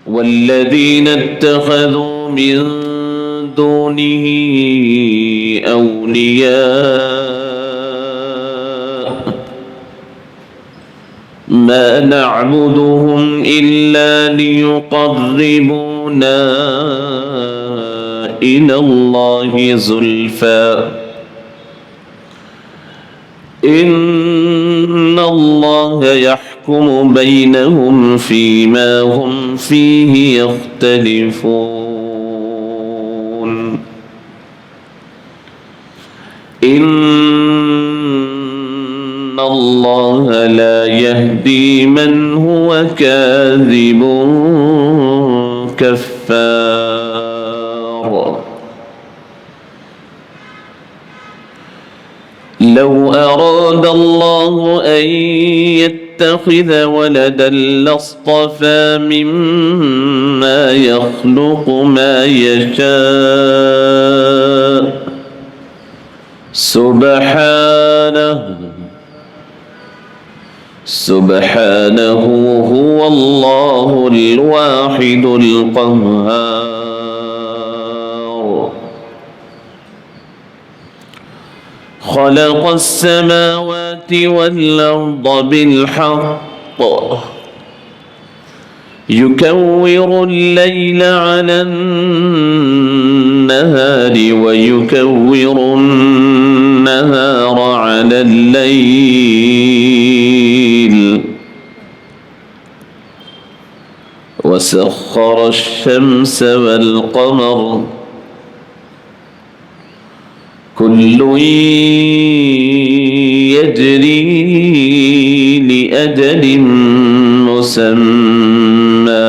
والذين اتخذوا من دونه أولياء ما نعبدهم إلا ليقربونا إلى الله زلفى إن الله يحكم بينهم فيما هم فيه يختلفون إن الله لا يهدي من هو كاذب كفار لو أراد الله أن يتخذ ولدا لاصطفى مما يخلق ما يشاء سبحانه هو الله الواحد القهار خلق السماوات والأرض بالحق يكور الليل على النهار ويكور النهار على الليل وسخر الشمس والقمر كل يجري لأجل مسمى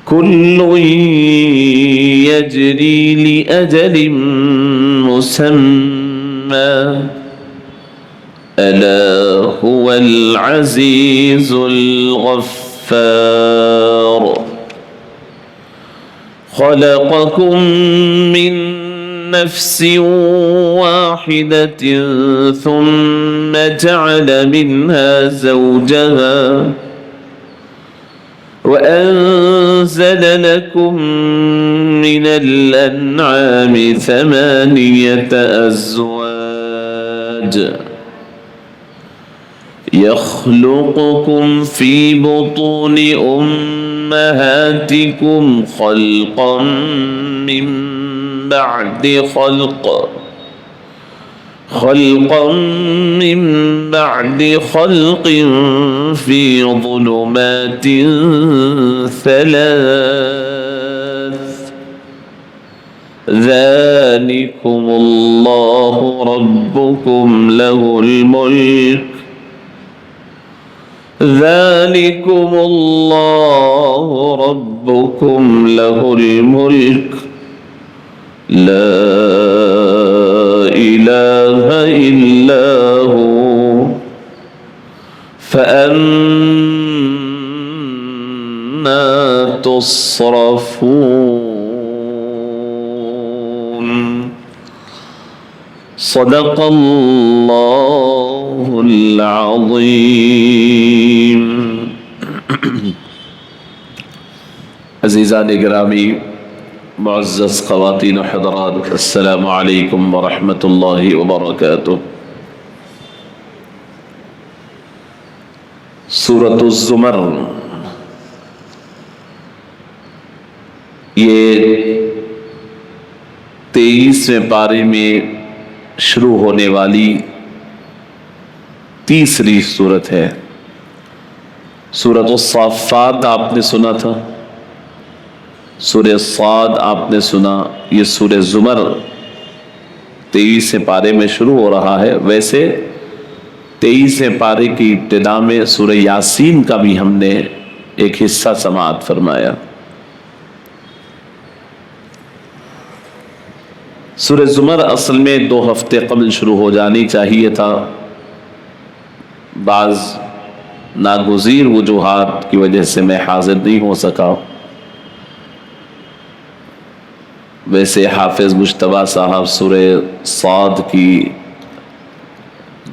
كل يجري لأجل مسمى ألا هو العزيز الغفار خلقكم من نفس واحدة ثم جعل منها زوجها وأنزل لكم من الأنعام 8 أزواج يخلقكم في بطون أمهاتكم خلقا من بعد خلق في ظلمات 3 ذلكم الله ربكم له الملك ذلكم الله ربكم له الملك لا إله إلا هو فأنا تصرفون صدق الله العظيم عزیزان گرامی معزز خواتین و حضرات السلام علیکم ورحمۃ اللہ وبرکاتہ سورۃ الزمر یہ 23ویں پارے میں شروع ہونے والی تیسری سورت ہے. سورۃ الصافات آپ نے سنا تھا, سورہ صاد آپ نے سنا, یہ سورہ زمر 23ویں پارے میں شروع ہو رہا ہے. ویسے 23ویں پارے کی ابتدا میں سورہ یاسین کا بھی ہم نے ایک حصہ سماعت فرمایا. سورہ زمر اصل میں 2 ہفتے قبل شروع ہو جانی چاہیے تھا. بعض ناگزیر وجوہات کی وجہ سے میں حاضر نہیں ہو سکا. ویسے حافظ مجتبیٰ صاحب سورہ صاد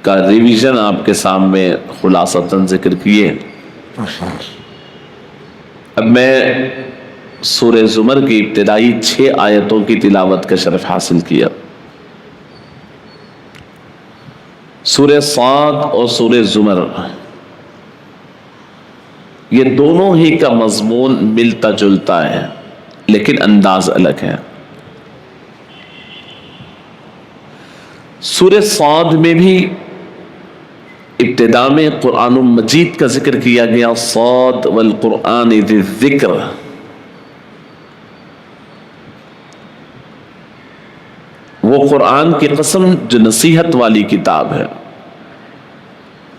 کا ریویژن آپ کے سامنے خلاصتاً ذکر کیے. اب میں سورہ زمر کی ابتدائی 6 آیتوں کی تلاوت کا شرف حاصل کیا. سورہ صاد اور سورہ زمر یہ دونوں ہی کا مضمون ملتا جلتا ہے لیکن انداز الگ ہے. سورہ صاد میں بھی ابتدا میں قرآن مجید کا ذکر کیا گیا، صاد والقرآن ذی الذکر. وہ قرآن کی قسم جو نصیحت والی کتاب ہے،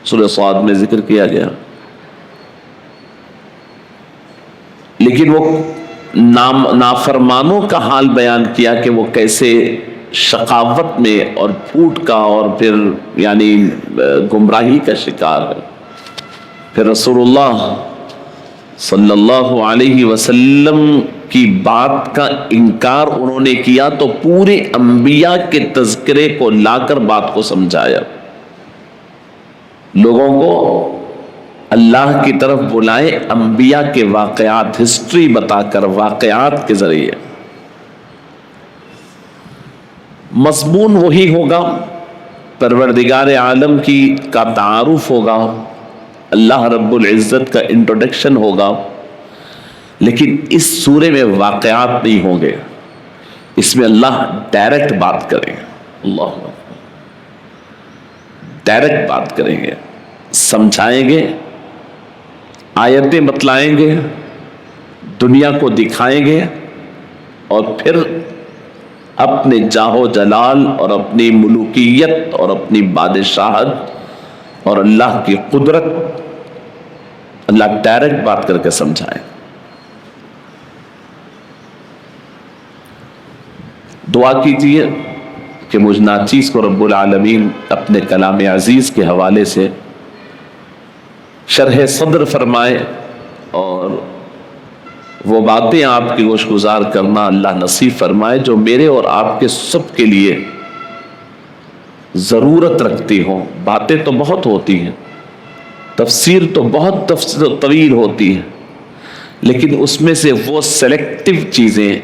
سورہ صاد میں ذکر کیا گیا. لیکن وہ نافرمانوں کا حال بیان کیا کہ وہ کیسے شقاوت میں اور پھوٹ کا اور پھر یعنی گمراہی کا شکار ہے. پھر رسول اللہ صلی اللہ علیہ وسلم کی بات کا انکار انہوں نے کیا تو پورے انبیاء کے تذکرے کو لا کر بات کو سمجھایا، لوگوں کو اللہ کی طرف بلائے، انبیاء کے واقعات، ہسٹری بتا کر، واقعات کے ذریعے. مضمون وہی ہوگا، پروردگار عالم کا تعارف ہوگا، اللہ رب العزت کا انٹروڈکشن ہوگا، لیکن اس سورے میں واقعات نہیں ہوں گے. اس میں اللہ ڈائریکٹ بات کریں گے، اللہ ڈائریکٹ بات کریں گے، سمجھائیں گے، آیتیں بتلائیں گے، دنیا کو دکھائیں گے، اور پھر اپنے جاہ و جلال اور اپنی ملوکیت اور اپنی بادشاہت اور اللہ کی قدرت اللہ ڈائریکٹ بات کر کے سمجھائے. دعا کیجئے کہ مجھ ناچیز کو رب العالمین اپنے کلام عزیز کے حوالے سے شرح صدر فرمائے، اور وہ باتیں آپ کی گوش گزار کرنا اللہ نصیب فرمائے جو میرے اور آپ کے سب کے لیے ضرورت رکھتی ہوں. باتیں تو بہت ہوتی ہیں، تفسیر تو بہت طویل ہوتی ہے، لیکن اس میں سے وہ سلیکٹو چیزیں،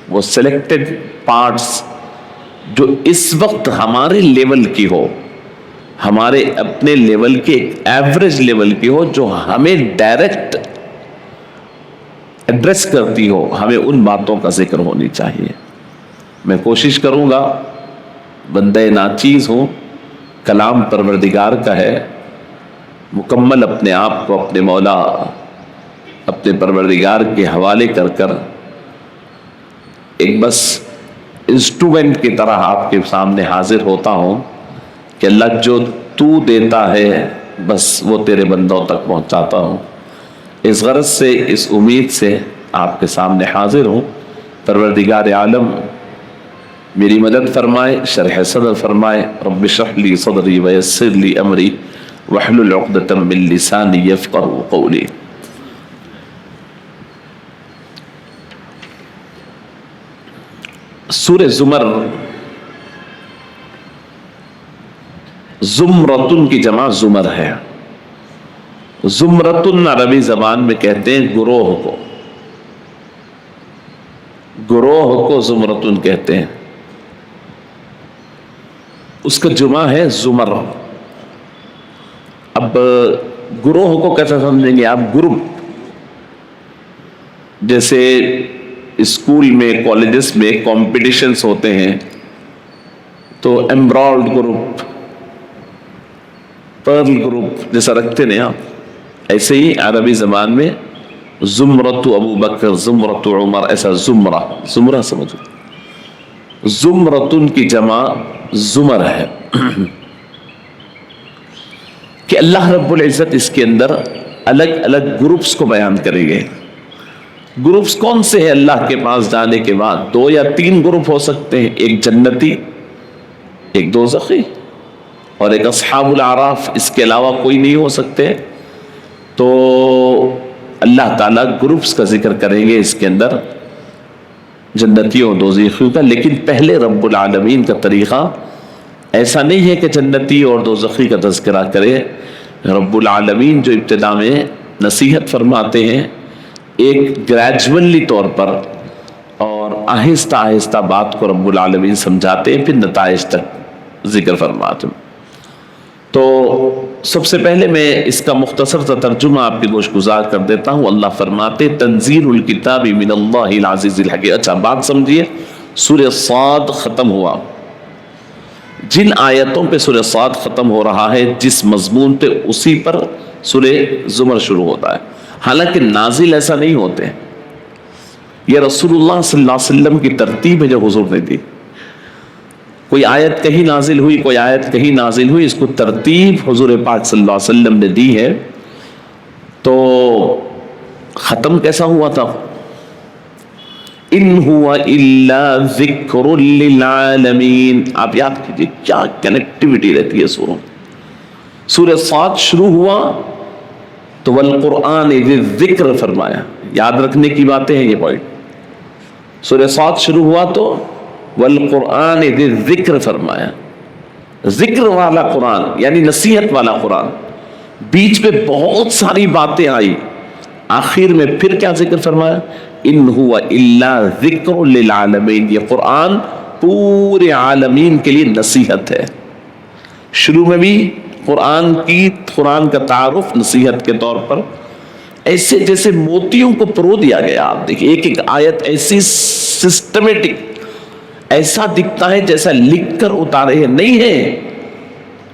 وہ سلیکٹڈ پارٹس جو اس وقت ہمارے لیول کی ہو، ہمارے اپنے لیول کے ایوریج لیول کی ہو، جو ہمیں ڈائریکٹ ایڈریس کرتی ہو، ہمیں ان باتوں کا ذکر ہونی چاہیے. میں کوشش کروں گا، بندہ ناچیز ہوں، کلام پروردگار کا ہے، مکمل اپنے آپ کو اپنے مولا اپنے پروردگار کے حوالے کر کر ایک بس انسٹرومنٹ کی طرح آپ کے سامنے حاضر ہوتا ہوں کہ اللہ جو تو دیتا ہے بس وہ تیرے بندوں تک پہنچاتا ہوں. اس غرض سے، اس امید سے آپ کے سامنے حاضر ہوں. پروردگار عالم میری مدد فرمائے، شرح صدر فرمائے. رب اشرح لی صدری ویسر لی امری واحلل عقدۃ من لسانی یفقهوا قولی. سورہ زمر زمرتن کی جمع زمر ہے. زمرتن عربی زبان میں کہتے ہیں گروہ کو، گروہ کو زمرتن کہتے ہیں. اس کا جمع ہے زمر. اب گروہ کو کیسے سمجھیں گے آپ؟ گروپ، جیسے اسکول میں، کالجز میں کمپٹیشنز ہوتے ہیں تو ایمبرالڈ گروپ، پرل گروپ جیسا رکھتے ہیں آپ، ایسے ہی عربی زبان میں زمرۃ ابو بکر، زمرۃ عمر، ایسا زمرہ، زمرہ سمجھو. زمرتن کی جمع زمر ہے کہ اللہ رب العزت اس کے اندر الگ الگ گروپس کو بیان کریں گے. گروپس کون سے ہیں اللہ کے پاس جانے کے بعد؟ 2 یا 3 گروپ ہو سکتے ہیں، ایک جنتی، ایک دوزخی، اور ایک اصحاب الاعراف. اس کے علاوہ کوئی نہیں ہو سکتے. تو اللہ تعالیٰ گروپس کا ذکر کریں گے اس کے اندر، جنتیوں دوزخیوں کا. لیکن پہلے رب العالمین کا طریقہ ایسا نہیں ہے کہ جنتی اور دوزخی کا تذکرہ کرے. رب العالمین جو ابتدا میں نصیحت فرماتے ہیں ایک گریجولی طور پر اور آہستہ آہستہ بات کو رب العالمین سمجھاتے ہیں، پھر نتائج تک ذکر فرماتے ہیں۔ تو سب سے پہلے میں اس کا مختصر سا ترجمہ آپ کے گوش گزار کر دیتا ہوں۔ اللہ فرماتے تنزیل الکتاب من اللہ العزیز الحکیم۔ اچھا بات سمجھیے، سورہ صاد ختم ہوا، جن آیتوں پہ سورہ صاد ختم ہو رہا ہے جس مضمون پہ اسی پر سورہ زمر شروع ہوتا ہے۔ حالانکہ نازل ایسا نہیں ہوتے، یہ رسول اللہ صلی اللہ علیہ وسلم کی ترتیب ہے جو حضور نے دی۔ کوئی آیت کہیں نازل ہوئی، کوئی آیت کہیں نازل ہوئی، اس کو ترتیب حضور پاک صلی اللہ علیہ وسلم نے دی ہے۔ تو ختم کیسا ہوا تھا؟ ان ہوا الا ذکر للعالمین۔ آپ یاد کیجئے کیا کنیکٹیوٹی رہتی ہے سوروں۔ سورہ صاد شروع ہوا تو والقرآن ذی الذکر فرمایا، یاد رکھنے کی باتیں ہیں یہ پوائنٹ۔ سورہ صاد شروع ہوا تو والقرآن ذی الذکر فرمایا، ذکر والا قرآن یعنی نصیحت والا قرآن۔ بیچ میں بہت ساری باتیں آئی، آخر میں پھر کیا ذکر فرمایا؟ ان ہوا الا ذکر للعالمین، یہ قرآن پورے عالمین کے لیے نصیحت ہے۔ شروع میں بھی قرآن کا تعارف نصیحت کے طور پر، ایسے جیسے موتیوں کو پرو دیا گیا۔ آپ دیکھیں ایک ایک آیت ایسی سسٹمیٹک، ایسا دکھتا ہے جیسا لکھ کر اتارے ہیں، نہیں ہے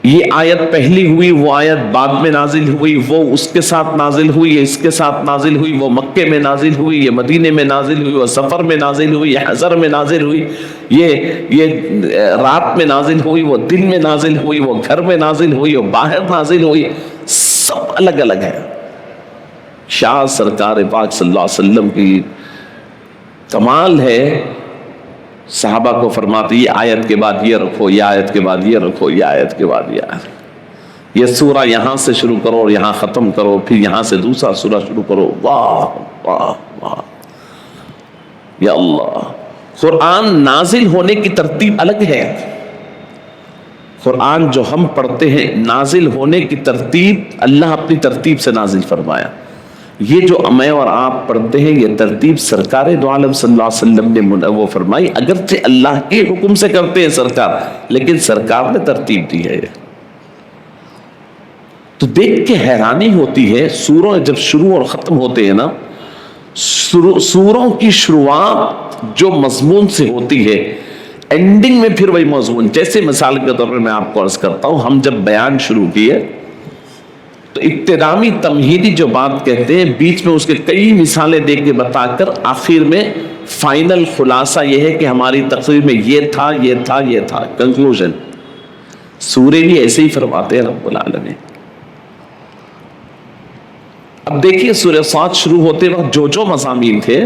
یہ آیت پہلی ہوئی، وہ آیت بعد میں نازل ہوئی، وہ اس کے ساتھ نازل ہوئی، اس کے ساتھ نازل ہوئی، وہ مکے میں نازل ہوئی، یہ مدینے میں نازل ہوئی، وہ سفر میں نازل ہوئی، یہ حضر میں نازل ہوئی، یہ رات میں نازل ہوئی، وہ دن میں نازل ہوئی، وہ گھر میں نازل ہوئی، وہ باہر نازل ہوئی، سب الگ الگ ہے۔ شاہ سرکار پاک صلی اللہ علیہ وسلم کی کمال ہے، صحابہ کو فرماتے یہ آیت کے بعد یہ رکھو، یہ آیت کے بعد یہ رکھو، یہ آیت کے بعد یہ آیت، یہ سورہ یہاں سے شروع کرو اور یہاں ختم کرو، پھر یہاں سے دوسرا سورہ شروع کرو۔ واہ واہ واہ یا اللہ! قرآن نازل ہونے کی ترتیب الگ ہے۔ قرآن جو ہم پڑھتے ہیں نازل ہونے کی ترتیب اللہ اپنی ترتیب سے نازل فرمایا۔ یہ جو میں اور آپ پڑھتے ہیں یہ ترتیب سرکار دو عالم صلی اللہ علیہ وسلم نے وہ فرمائی، اگرچہ اللہ کے حکم سے کرتے ہیں سرکار، لیکن سرکار نے ترتیب دی ہے۔ تو دیکھ کے حیرانی ہوتی ہے، سوروں جب شروع اور ختم ہوتے ہیں نا، سوروں کی شروعات جو مضمون سے ہوتی ہے، اینڈنگ میں پھر وہی مضمون۔ جیسے مثال کے طور پر میں آپ کو عرض کرتا ہوں، ہم جب بیان شروع کیے تو ابتدامی تمہیدی جو بات کہتے ہیں، بیچ میں اس کے کئی مثالیں دے کے بتا کر آخر میں فائنل خلاصہ یہ ہے کہ ہماری تقریر میں یہ تھا، یہ تھا، یہ تھا، کنکلوژن۔ سورے بھی ایسے ہی فرماتے ہیں رب العالمین۔ اب دیکھیے سورہ صاد شروع ہوتے وقت جو مضامین تھے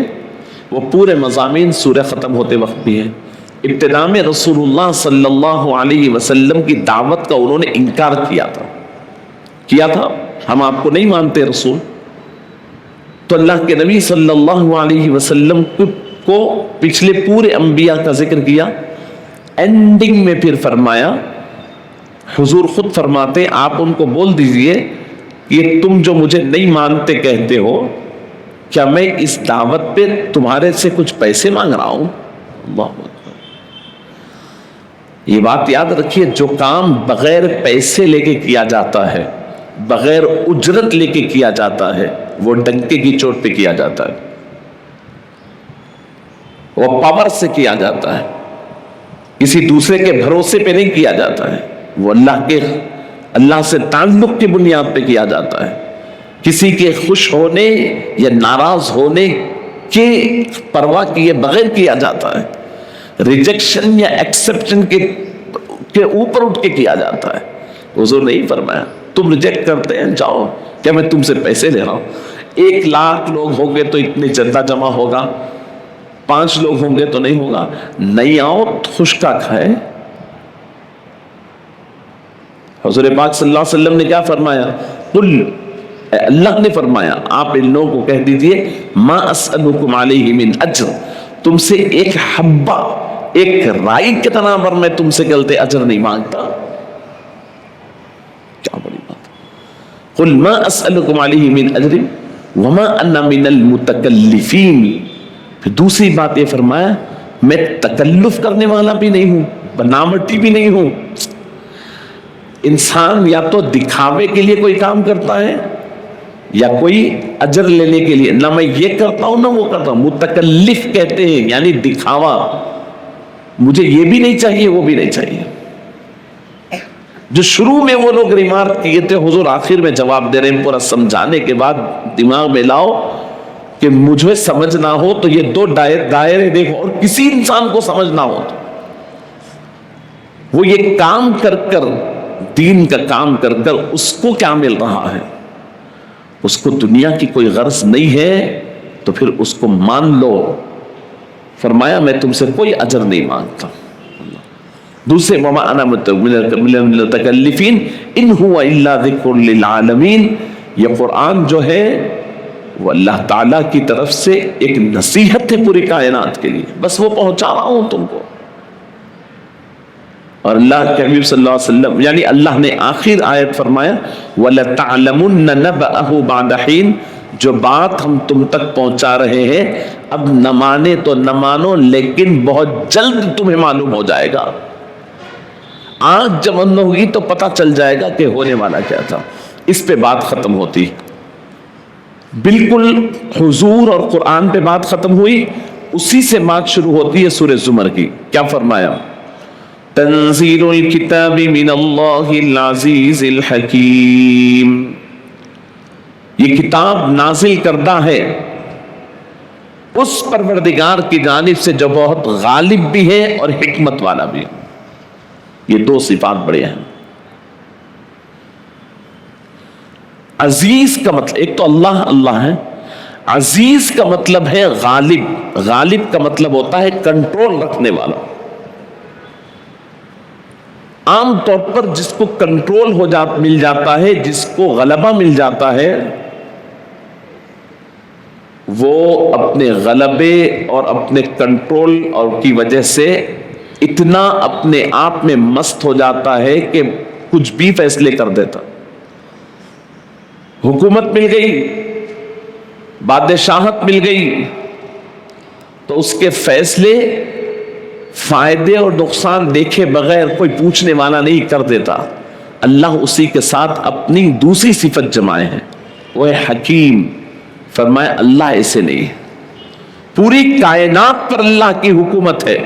وہ پورے مضامین سورہ ختم ہوتے وقت بھی ہیں۔ ابتدا میں رسول اللہ صلی اللہ علیہ وسلم کی دعوت کا انہوں نے انکار کیا تھا، ہم آپ کو نہیں مانتے رسول۔ تو اللہ کے نبی صلی اللہ علیہ وسلم کو پچھلے پورے انبیاء کا ذکر کیا، اینڈنگ میں پھر فرمایا، حضور خود فرماتے آپ ان کو بول دیجئے کہ تم جو مجھے نہیں مانتے کہتے ہو، کیا میں اس دعوت پہ تمہارے سے کچھ پیسے مانگ رہا ہوں؟ اللہ اکبر! یہ بات یاد رکھیے، جو کام بغیر پیسے لے کے کیا جاتا ہے، بغیر اجرت لے کے کیا جاتا ہے، وہ ڈنکے کی چوٹ پہ کیا جاتا ہے، وہ پاور سے کیا جاتا ہے، کسی دوسرے کے بھروسے پہ نہیں کیا جاتا ہے، وہ اللہ سے تعلق کی بنیاد پہ کیا جاتا ہے، کسی کے خوش ہونے یا ناراض ہونے کے پرواہ کیے بغیر کیا جاتا ہے، ریجیکشن یا ایکسپشن کے اوپر اٹھ کے کیا جاتا ہے۔ حضور نہیں فرمایا تم ریجیکٹ کرتے ہیں جاؤ، کیا میں تم سے پیسے لے رہا ہوں؟ 1,00,000 لوگ ہوں گے تو اتنی چندہ جمع ہوگا، 5 لوگ ہوں گے تو نہیں ہوگا، نہیں آؤ خشکا کھائے۔ حضور پاک صلی اللہ علیہ وسلم نے کیا فرمایا؟ اللہ نے فرمایا آپ ان لوگوں کو کہہ دیجئے ما اسألکم علیہ من اجر، تم سے ایک حبہ، ایک رائی کتنا بر میں تم سے غلط اجر نہیں مانگتا۔ کیا بڑی بات! قل ما اسألکم علیہ من اجر وما انا من المتکلفین، پھر دوسری بات یہ فرمایا میں تکلف کرنے والا بھی نہیں ہوں، بناوٹی بھی نہیں ہوں۔ انسان یا تو دکھاوے کے لیے کوئی کام کرتا ہے یا کوئی اجر لینے کے لیے، نہ میں یہ کرتا ہوں نہ وہ کرتا ہوں۔ متکلف کہتے ہیں یعنی دکھاوا، مجھے یہ بھی نہیں چاہیے وہ بھی نہیں چاہیے۔ جو شروع میں وہ لوگ ریمارک کیے تھے، حضور آخر میں جواب دے رہے ہیں پورا سمجھانے کے بعد، دماغ میں لاؤ کہ مجھے سمجھ نہ ہو تو یہ دو دائرے دیکھو، اور کسی انسان کو سمجھ نہ ہو تو وہ یہ کام کر کر، دین کا کام کر کر اس کو کیا مل رہا ہے؟ اس کو دنیا کی کوئی غرض نہیں ہے تو پھر اس کو مان لو۔ فرمایا میں تم سے کوئی اجر نہیں مانگتا۔ دوسرے وما انا من المتکلفین ان هو الا ذکر للعالمین، یہ قرآن جو ہے وہ اللہ تعالیٰ کی طرف سے ایک نصیحت ہے پوری کائنات کے لیے، بس وہ پہنچا رہا ہوں تم کو۔ اور اللہ کے حبیب صلی اللہ علیہ وسلم یعنی اللہ نے آخر آیت فرمایا وَلَتَعْلَمُنَّ نَبَأَهُ بَعْدَ حِينٍ، جو بات ہم تم تک پہنچا رہے ہیں اب نہ مانے تو نہ مانو لیکن بہت جلد تمہیں معلوم ہو جائے گا۔ آنکھ جب بند ہوگی تو پتہ چل جائے گا کہ ہونے والا کیا تھا۔ اس پہ بات ختم ہوتی، بالکل حضور اور قرآن پہ بات ختم ہوئی، اسی سے بات شروع ہوتی ہے سورہ زمر کی۔ کیا فرمایا؟ تنزیل الکتاب من اللہ العزیز الحکیم، یہ کتاب نازل کردہ ہے اس پروردگار کی جانب سے جو بہت غالب بھی ہے اور حکمت والا بھی ہے۔ یہ دو صفات بڑے ہیں۔ عزیز کا مطلب ایک تو اللہ اللہ ہے، عزیز کا مطلب ہے غالب، غالب کا مطلب ہوتا ہے کنٹرول رکھنے والا۔ عام طور پر جس کو کنٹرول مل جاتا ہے، جس کو غلبہ مل جاتا ہے، وہ اپنے غلبے اور اپنے کنٹرول اور کی وجہ سے اتنا اپنے آپ میں مست ہو جاتا ہے کہ کچھ بھی فیصلے کر دیتا۔ حکومت مل گئی، بادشاہت مل گئی تو اس کے فیصلے فائدے اور نقصان دیکھے بغیر کوئی پوچھنے والا نہیں کر دیتا۔ اللہ اسی کے ساتھ اپنی دوسری صفت جمائے ہیں، وہ ہے حکیم۔ فرمایا اللہ ایسے نہیں ہے، پوری کائنات پر اللہ کی حکومت ہے،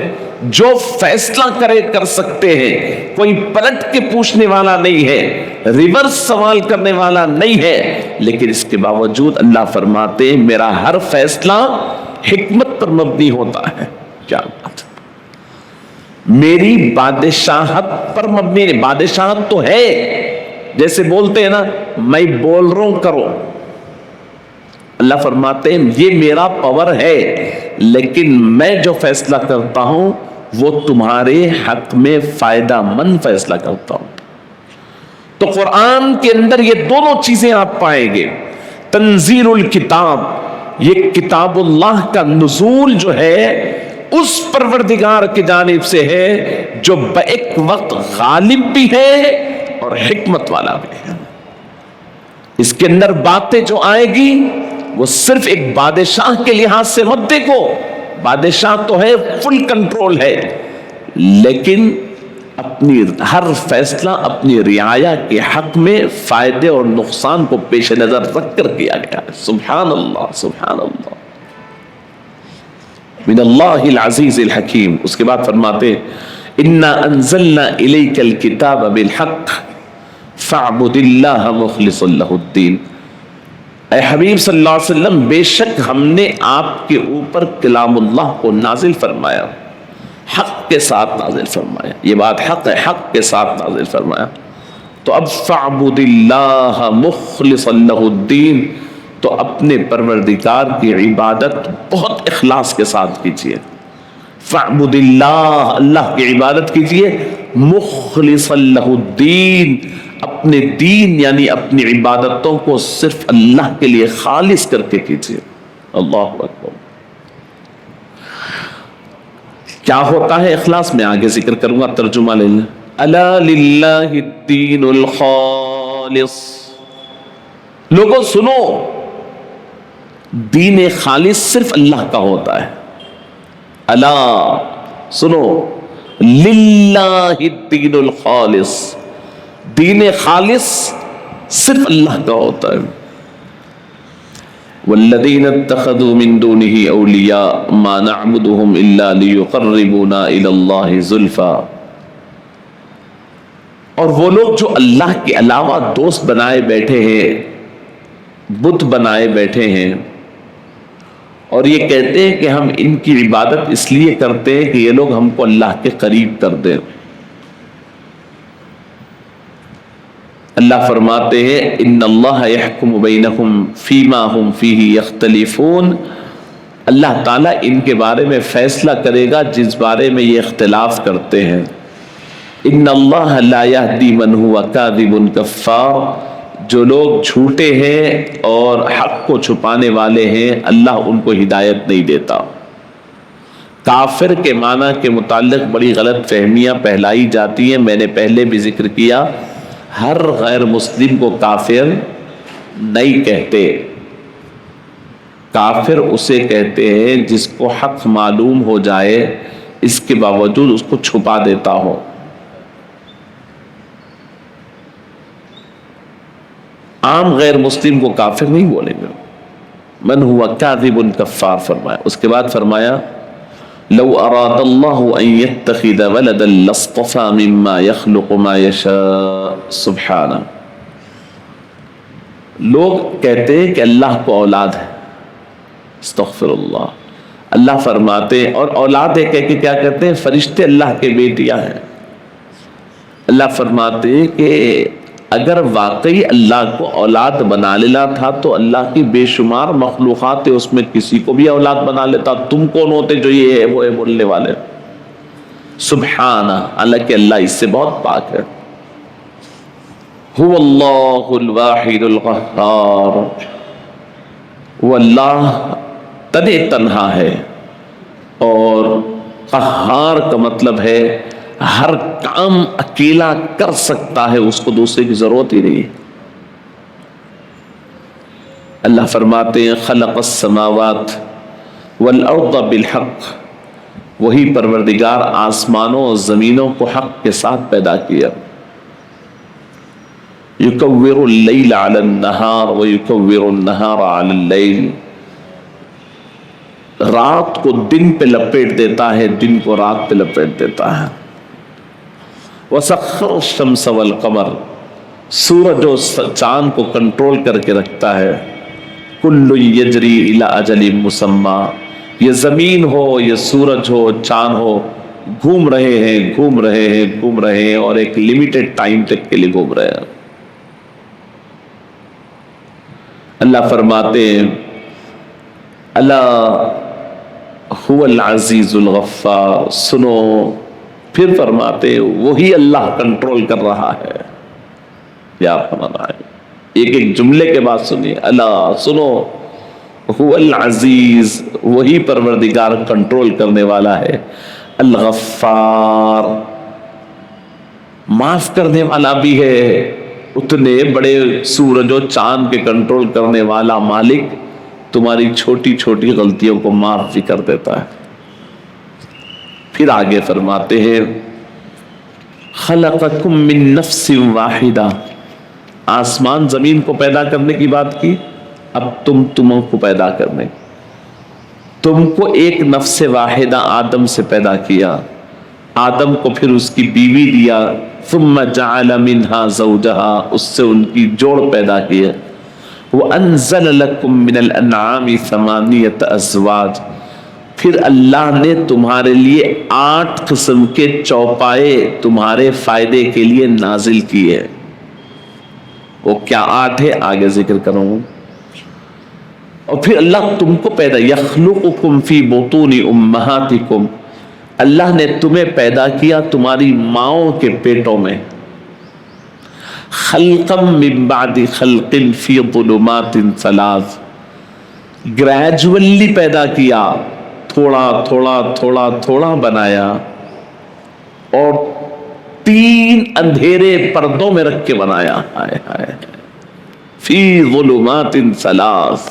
جو فیصلہ کر سکتے ہیں، کوئی پلٹ کے پوچھنے والا نہیں ہے، ریورس سوال کرنے والا نہیں ہے، لیکن اس کے باوجود اللہ فرماتے ہیں میرا ہر فیصلہ حکمت پر مبنی ہوتا ہے۔ کیا بات ہے؟ میری بادشاہت پر مبنی نہیں، بادشاہت تو ہے، جیسے بولتے ہیں نا میں بول رہا ہوں کرو، اللہ فرماتے ہیں یہ میرا پاور ہے، لیکن میں جو فیصلہ کرتا ہوں وہ تمہارے حق میں فائدہ مند فیصلہ کرتا ہوں۔ تو قرآن کے اندر یہ دونوں چیزیں آپ پائیں گے۔ تنزیل الکتاب، یہ کتاب اللہ کا نزول جو ہے اس پروردگار کی جانب سے ہے جو بیک وقت غالب بھی ہے اور حکمت والا بھی ہے۔ اس کے اندر باتیں جو آئے گی وہ صرف ایک بادشاہ کے لحاظ سے مت دیکھو، بادشاہ تو ہے، فل کنٹرول ہے، لیکن اپنی ہر فیصلہ اپنی رعایا کے حق میں فائدے اور نقصان کو پیش نظر رکھ کر کیا گیا ہے۔ سبحان اللہ، سبحان اللہ، من اللہ العزیز الحکیم۔ اس کے بعد فرماتے انا انزلنا الیک الکتاب بالحق فاعبد اللہ مخلصا لہ الدین۔ اے حبیب صلی اللہ علیہ وسلم، بے شک ہم نے آپ کے اوپر کلام اللہ کو نازل فرمایا، حق کے ساتھ نازل فرمایا، یہ بات حق ہے، حق کے ساتھ نازل فرمایا۔ تو اب فاعبد اللہ مخلصا لہ الدین، تو اپنے پروردگار کی عبادت بہت اخلاص کے ساتھ کیجیے۔ فاعبد اللہ، اللہ کی عبادت کیجیے، مخلصا لہ الدین، اپنے دین یعنی اپنی عبادتوں کو صرف اللہ کے لیے خالص کر کے کیجیے۔ اللہ اکبر۔ کیا ہوتا ہے اخلاص؟ میں آگے ذکر کروں گا، ترجمہ لے لیں۔ الا للہ الدین الخالص، لوگوں سنو، دین خالص صرف اللہ کا ہوتا ہے. الا سنو، للہ الدین الخالص، دین خالص صرف اللہ کا ہوتا ہے. والذین اتخذوا من دونه اولیاء ما نعبدهم الا ليقربونا الى اللہ زلفا، اور وہ لوگ جو اللہ کے علاوہ دوست بنائے بیٹھے ہیں، بت بنائے بیٹھے ہیں، اور یہ کہتے ہیں کہ ہم ان کی عبادت اس لیے کرتے ہیں کہ یہ لوگ ہم کو اللہ کے قریب کر دیں. اللہ فرماتے ہیں ان اللہ یحکم بینہم فیما ھم فیہ یختلفون، اللہ تعالیٰ ان کے بارے میں فیصلہ کرے گا جس بارے میں یہ اختلاف کرتے ہیں. ان اللہ لا یہدی من ھو کاذب کفار، جو لوگ جھوٹے ہیں اور حق کو چھپانے والے ہیں اللہ ان کو ہدایت نہیں دیتا. کافر کے معنی کے متعلق بڑی غلط فہمیاں پھیلائی جاتی ہیں. میں نے پہلے بھی ذکر کیا، ہر غیر مسلم کو کافر نہیں کہتے. کافر اسے کہتے ہیں جس کو حق معلوم ہو جائے اس کے باوجود اس کو چھپا دیتا ہو. عام غیر مسلم کو کافر نہیں بولیں گے. من ہوا کاذب کفار فرمایا. اس کے بعد فرمایا لو اراد اللہ ان یتخذ ولدا لاصطفى مما يخلق ما یشاء سبحانہ. لوگ کہتے ہیں کہ اللہ کو اولاد ہے، استغفر اللہ. اللہ فرماتے ہیں، اور اولاد ہے کہہ کے کیا کہتے ہیں؟ فرشتے اللہ کے بیٹیاں ہیں. اللہ فرماتے ہیں کہ اگر واقعی اللہ کو اولاد بنا لینا تھا تو اللہ کی بے شمار مخلوقات ہے، اس میں کسی کو بھی اولاد بنا لیتا. تم کون ہوتے جو یہ ہے وہ ہے بولنے والے؟ سبحانہ، حالانکہ اللہ اس سے بہت پاک ہے. هو اللہ الواحد القہار، وہ اللہ تنے تنہا ہے، اور قہار کا مطلب ہے ہر کام اکیلا کر سکتا ہے، اس کو دوسرے کی ضرورت ہی نہیں. اللہ فرماتے ہیں خلق السماوات والارض بالحق، وہی پروردگار آسمانوں اور زمینوں کو حق کے ساتھ پیدا کیا. یکور اللیل علی النہار ویکور النہار علی اللیل، رات کو دن پہ لپیٹ دیتا ہے، دن کو رات پہ لپیٹ دیتا ہے. وسخر الشمس والقمر، سورج اور چاند کو کنٹرول کر کے رکھتا ہے. کل یجری الی اجل مسمی، یہ زمین ہو، یہ سورج ہو، چاند ہو، گھوم رہے ہیں گھوم رہے ہیں گھوم رہے ہیں، اور ایک لمیٹڈ ٹائم تک کے لیے گھوم رہے ہیں. اللہ فرماتے ہیں اللہ هو العزیز الغفار. سنو، پھر فرماتے وہی اللہ کنٹرول کر رہا ہے. یا فرمانا ہے ایک ایک جملے کے بعد سنیے. اللہ سنو، هو العزیز، وہی پروردگار کنٹرول کرنے والا ہے. الغفار، معاف کرنے والا بھی ہے. اتنے بڑے سورج و چاند کے کنٹرول کرنے والا مالک تمہاری چھوٹی چھوٹی غلطیوں کو معاف بھی کر دیتا ہے. پھر آگے فرماتے ہیں خلقکم من نفس واحدہ، آسمان زمین کو پیدا کرنے کی بات کی، اب تموں کو پیدا کرنے. تم کو ایک نفس واحدہ آدم سے پیدا کیا، آدم کو پھر اس کی بیوی دیا. ثم جعل منها زوجها، اس سے ان کی جوڑ پیدا کیا. وانزل لکم من الانعام ثمانیۃ ازواج، پھر اللہ نے تمہارے لیے 8 قسم کے چوپائے تمہارے فائدے کے لیے نازل کیے. وہ کیا 8 ہے آگے ذکر کروں. اور پھر اللہ تم کو پیدا، یخلقکم فی بطون امہاتکم، اللہ نے تمہیں پیدا کیا تمہاری ماؤں کے پیٹوں میں. خلقا من بعد خلق فی ظلمات 3، گریجولی پیدا کیا، تھوڑا تھوڑا تھوڑا تھوڑا بنایا، اور 3 اندھیرے پردوں میں رکھ کے بنایا. ہائے ہائے، فی ظلمات 3،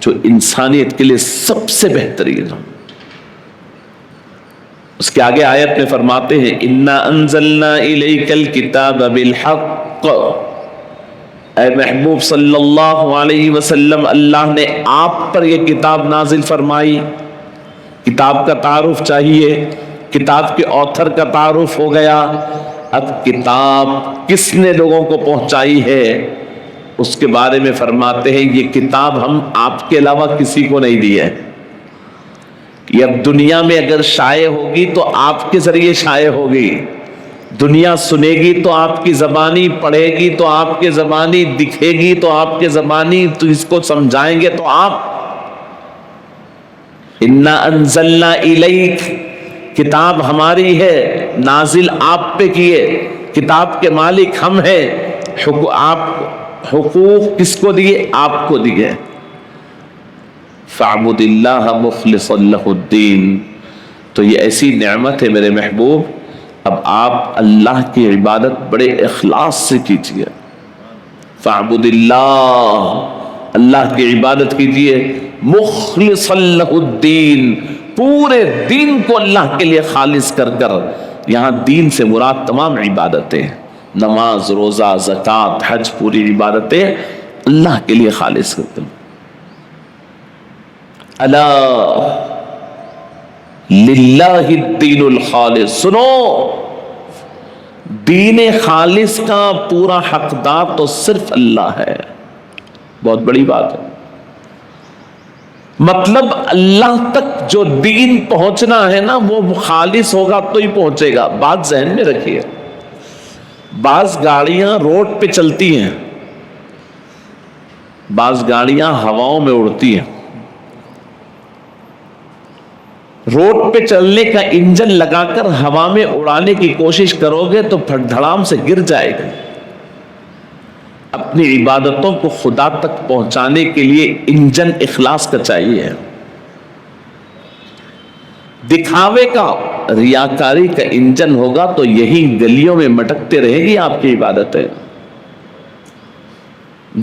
جو انسانیت کے لیے سب سے بہترین ہو۔ اس کے آگے آیت میں فرماتے ہیں انا انزلنا الیک الکتاب بالحق، اے محبوب صلی اللہ علیہ وسلم، اللہ نے آپ پر یہ کتاب نازل فرمائی۔ کتاب کا تعارف چاہیے، کتاب کے آتھر کا تعارف ہو گیا، اب کتاب کس نے لوگوں کو پہنچائی ہے اس کے بارے میں فرماتے ہیں یہ کتاب ہم آپ کے علاوہ کسی کو نہیں دی ہے، یہ اب دنیا میں اگر شائع ہوگی تو آپ کے ذریعے شائع ہوگی، دنیا سنے گی تو آپ کی زبانی، پڑھے گی تو آپ کے زبانی، دکھے گی تو آپ کے زبانی، تو اس کو سمجھائیں گے تو آپ۔ انا انزلنا الیک، کتاب ہماری ہے، نازل آپ پہ کیے، کتاب کے مالک ہم ہیں، حقوق کس کو دیے؟ آپ کو دیے۔ فاعبد اللہ مخلصا لہ الدین، تو یہ ایسی نعمت ہے میرے محبوب، اب آپ اللہ کی عبادت بڑے اخلاص سے کیجیے۔ فاعبد اللہ، اللہ کی عبادت کیجیے، مخلصا لہ الدین، پورے دین کو اللہ کے لیے خالص کر کر۔ یہاں دین سے مراد تمام عبادتیں، نماز، روزہ، زکوٰۃ، حج، پوری عبادتیں اللہ کے لیے خالص کرتے ہیں۔ الا للہ الدین الخالص، سنو، دین خالص کا پورا حقدار تو صرف اللہ ہے۔ بہت بڑی بات ہے، مطلب اللہ تک جو دین پہنچنا ہے نا وہ خالص ہوگا تو ہی پہنچے گا۔ بات ذہن میں رکھیے، بعض گاڑیاں روڈ پہ چلتی ہیں، بعض گاڑیاں ہواؤں میں اڑتی ہیں۔ روڈ پہ چلنے کا انجن لگا کر ہوا میں اڑانے کی کوشش کرو گے تو پھٹ دھڑام سے گر جائے گا۔ اپنی عبادتوں کو خدا تک پہنچانے کے لیے انجن اخلاص کا چاہیے، دکھاوے کا، ریاکاری کا انجن ہوگا تو یہی گلیوں میں مٹکتے رہے گی آپ کی عبادتیں،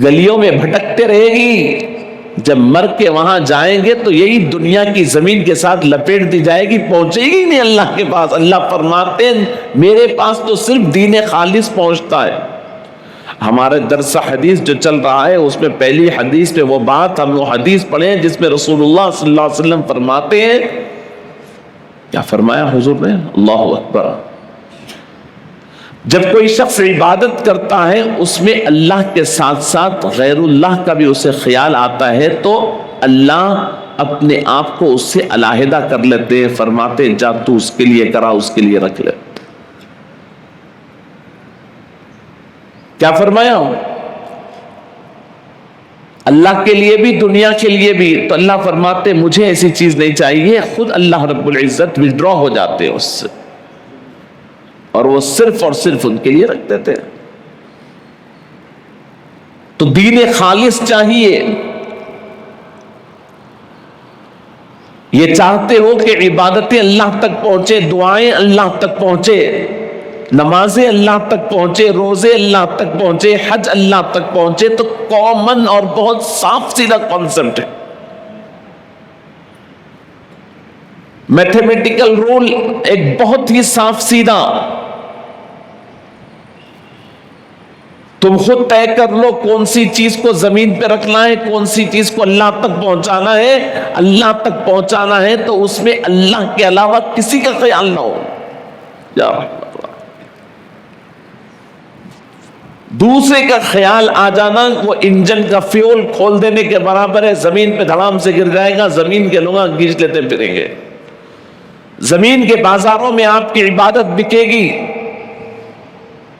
گلیوں میں بھٹکتے رہے گی۔ جب مر کے وہاں جائیں گے تو یہی دنیا کی زمین کے ساتھ لپیٹ دی جائے گی، پہنچے گی نہیں اللہ کے پاس۔ اللہ فرماتے ہیں میرے پاس تو صرف دین خالص پہنچتا ہے۔ ہمارے درس حدیث جو چل رہا ہے اس میں پہلی حدیث میں وہ بات ہم وہ حدیث پڑھیں جس میں رسول اللہ صلی اللہ علیہ وسلم فرماتے ہیں، کیا فرمایا حضور نے؟ اللہ اکبر، جب کوئی شخص عبادت کرتا ہے اس میں اللہ کے ساتھ ساتھ غیر اللہ کا بھی اسے خیال آتا ہے تو اللہ اپنے آپ کو اس سے علیحدہ کر لیتے ہیں، فرماتے جا تو اس کے لیے کرا، اس کے لیے رکھ لے۔ کیا فرمایا؟ اللہ کے لیے بھی دنیا کے لیے بھی۔ تو اللہ فرماتے مجھے ایسی چیز نہیں چاہیے، خود اللہ رب العزت وڈرا ہو جاتے اس سے، اور وہ صرف اور صرف ان کے لیے رکھ دیتے ہیں۔ تو دین خالص چاہیے، یہ چاہتے ہو کہ عبادتیں اللہ تک پہنچے، دعائیں اللہ تک پہنچے، نمازیں اللہ تک پہنچے، روزے اللہ تک پہنچے، حج اللہ تک پہنچے، تو کامن اور بہت صاف سیدھا کانسیپٹ ہے، میتھمیٹیکل رول ایک بہت ہی صاف سیدھا۔ تم خود طے کر لو کون سی چیز کو زمین پہ رکھنا ہے، کون سی چیز کو اللہ تک پہنچانا ہے۔ اللہ تک پہنچانا ہے تو اس میں اللہ کے علاوہ کسی کا خیال نہ ہو۔ یا دوسرے کا خیال آ جانا وہ انجن کا فیول کھول دینے کے برابر ہے، زمین پہ دھڑام سے گر جائے گا، زمین کے لوگ گھینچ لیتے پھریں گے، زمین کے بازاروں میں آپ کی عبادت بکے گی،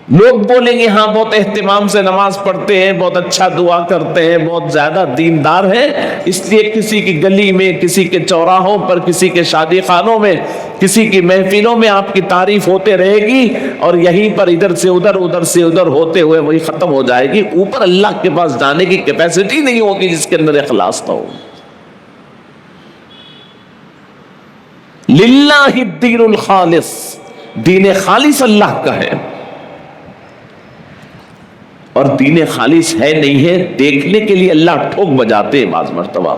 لوگ بولیں گے ہاں بہت اہتمام سے نماز پڑھتے ہیں، بہت اچھا دعا کرتے ہیں، بہت زیادہ دیندار ہیں، اس لیے کسی کی گلی میں، کسی کے چوراہوں پر، کسی کے شادی خانوں میں، کسی کی محفلوں میں آپ کی تعریف ہوتے رہے گی، اور یہیں پر ادھر سے ادھر، ادھر سے ادھر ہوتے ہوئے وہی ختم ہو جائے گی۔ اوپر اللہ کے پاس جانے کی کیپیسٹی نہیں ہوگی جس کے اندر اخلاص نہ ہو۔ للہ الدین الخالص، دین خالص اللہ کا ہے، اور دین خالص ہے نہیں ہے دیکھنے کے لیے اللہ ٹھوک بجاتے ہیں بعض مرتبہ۔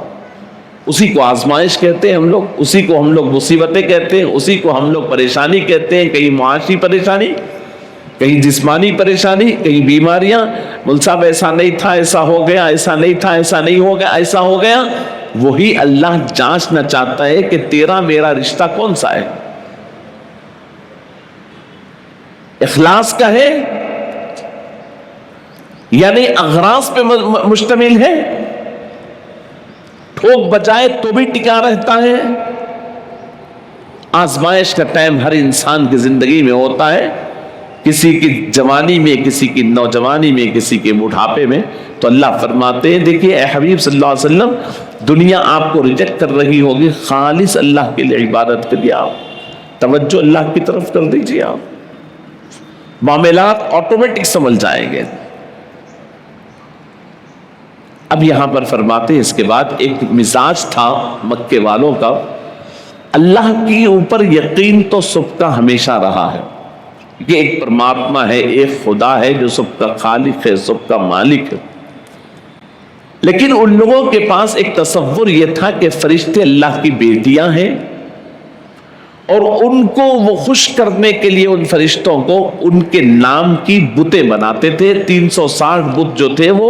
اسی کو آزمائش کہتے ہیں ہم لوگ، اسی کو ہم لوگ مصیبتیں کہتے ہیں، اسی کو ہم لوگ پریشانی کہتے ہیں، کہیں معاشی پریشانی، کہیں جسمانی پریشانی، کہیں بیماریاں. مول صاحب ایسا نہیں تھا ایسا ہو گیا، ایسا نہیں تھا ایسا نہیں ہو گیا، ایسا ہو گیا. وہی اللہ جانچنا چاہتا ہے کہ تیرا میرا رشتہ کون سا ہے، اخلاص کا ہے یعنی اغراض پہ مشتمل ہے، ٹھوک بجائے تو بھی ٹکا رہتا ہے. آزمائش کا ٹائم ہر انسان کی زندگی میں ہوتا ہے، کسی کی جوانی میں، کسی کی نوجوانی میں، کسی کے بڑھاپے میں. تو اللہ فرماتے ہیں دیکھیے اے حبیب صلی اللہ علیہ وسلم، دنیا آپ کو ریجیکٹ کر رہی ہوگی، خالص اللہ کے لیے عبادت کریے، آپ توجہ اللہ کی طرف کر دیجیے، آپ معاملات آٹومیٹک سمجھ جائیں گے. اب یہاں پر فرماتے ہیں اس کے بعد ایک مزاج تھا مکے والوں کا، اللہ کی اوپر یقین تو سب کا ہمیشہ رہا ہے کہ ایک پرماتما ہے، ایک خدا ہے جو سب کا خالق ہے، سب کا مالک ہے. لیکن ان لوگوں کے پاس ایک تصور یہ تھا کہ فرشتے اللہ کی بیٹیاں ہیں، اور ان کو وہ خوش کرنے کے لیے ان فرشتوں کو ان کے نام کی بتیں بناتے تھے. 360 بت جو تھے وہ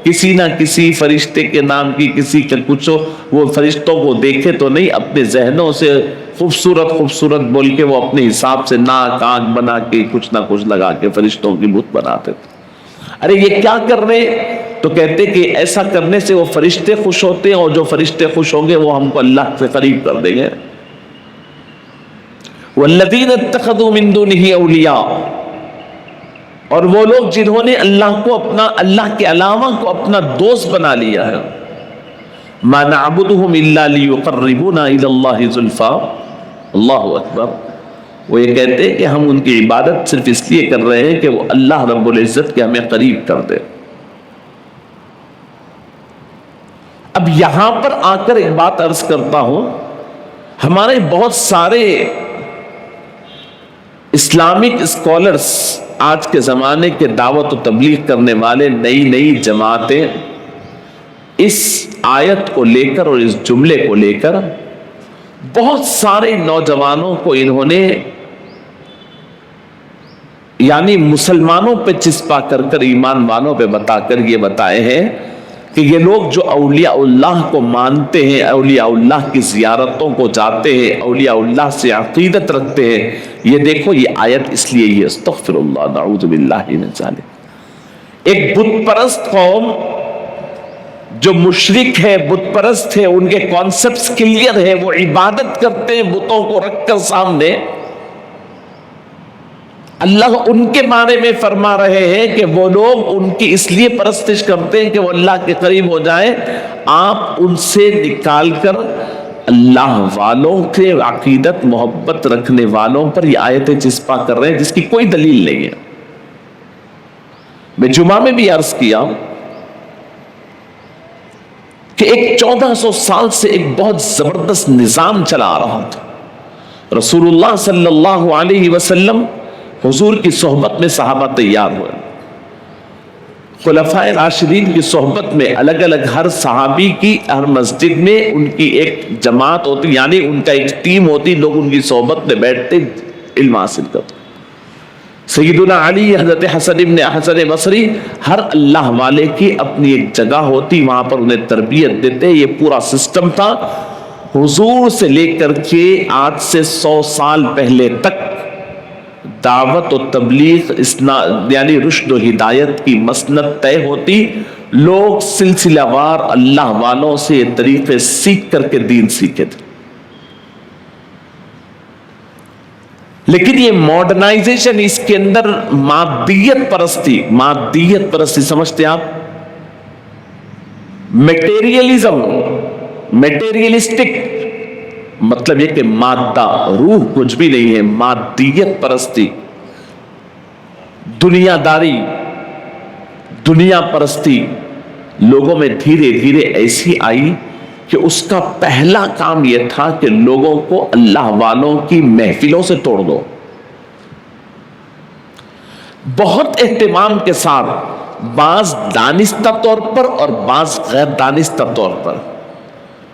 کسی نہ کسی فرشتے کے نام کی، کسی کا کچھ، وہ فرشتوں کو دیکھے تو نہیں، اپنے ذہنوں سے خوبصورت خوبصورت بول کے وہ اپنے حساب سے ناک آنکھ بنا کے کچھ نہ کچھ لگا کے فرشتوں کی بت بناتے تھے. ارے یہ کیا کر رہے؟ تو کہتے کہ ایسا کرنے سے وہ فرشتے خوش ہوتے ہیں، اور جو فرشتے خوش ہوں گے وہ ہم کو اللہ سے قریب کر دیں گے. والذین اتخذوا من دونه اولیاء، اور وہ لوگ جنہوں نے اللہ کو اپنا، اللہ کے علاوہ کو اپنا دوست بنا لیا ہے. ما نعبدهم الا ليقربونا الى الله زلفا. اللہ اکبر. وہ یہ کہتے ہیں کہ ہم ان کی عبادت صرف اس لیے کر رہے ہیں کہ وہ اللہ رب العزت کے ہمیں قریب کر دے. اب یہاں پر آ کر ایک بات عرض کرتا ہوں، ہمارے بہت سارے اسلامک اسکالرس آج کے زمانے کے دعوت و تبلیغ کرنے والے، نئی نئی جماعتیں اس آیت کو لے کر اور اس جملے کو لے کر بہت سارے نوجوانوں کو انہوں نے یعنی مسلمانوں پہ چسپا کر کر، ایمان والوں پہ بتا کر یہ بتائے ہیں کہ یہ لوگ جو اولیاء اللہ کو مانتے ہیں، اولیاء اللہ کی زیارتوں کو جاتے ہیں، اولیاء اللہ سے عقیدت رکھتے ہیں، یہ دیکھو یہ آیت اس لیے ہی، استغفر اللہ نعوذ باللہ من ذالک. ایک بت پرست قوم جو مشرک ہے، بت پرست ہے، ان کے کانسیپٹس کلیئر ہے، وہ عبادت کرتے ہیں بتوں کو رکھ کر سامنے. اللہ ان کے بارے میں فرما رہے ہیں کہ وہ لوگ ان کی اس لیے پرستش کرتے ہیں کہ وہ اللہ کے قریب ہو جائیں. آپ ان سے نکال کر اللہ والوں کے عقیدت محبت رکھنے والوں پر یہ آیتیں چسپا کر رہے ہیں جس کی کوئی دلیل نہیں ہے. میں جمعہ میں بھی عرض کیا کہ ایک 1400 سال سے ایک بہت زبردست نظام چلا آ رہا تھا. رسول اللہ صلی اللہ علیہ وسلم حضور کی صحبت میں صحابہ تیار ہوئے، خلفائے راشدین کی صحبت میں الگ الگ ہر صحابی کی ہر مسجد میں ان کی ایک جماعت ہوتی، یعنی ان کا ایک ٹیم ہوتی، لوگ ان کی صحبت میں بیٹھتے علم حاصل کرتے. سیدنا علی، حضرت حسن ابن حسن بصری، ہر اللہ والے کی اپنی ایک جگہ ہوتی، وہاں پر انہیں تربیت دیتے. یہ پورا سسٹم تھا. حضور سے لے کر کے آج سے 100 سال پہلے تک دعوت و تبلیغ یعنی رشد و ہدایت کی مسند طے ہوتی. لوگ سلسلہ وار اللہ والوں سے یہ طریقے سیکھ کر کے دین سیکھے تھے. لیکن یہ ماڈرنائزیشن، اس کے اندر مادیت پرستی سمجھتے آپ، میٹیریلزم، میٹیریلسٹک، مطلب یہ کہ مادہ، روح کچھ بھی نہیں ہے، مادیت پرستی، دنیا داری، دنیا پرستی لوگوں میں دھیرے دھیرے ایسی آئی کہ اس کا پہلا کام یہ تھا کہ لوگوں کو اللہ والوں کی محفلوں سے توڑ دو. بہت اہتمام کے ساتھ، بعض دانستہ طور پر اور بعض غیر دانستہ طور پر،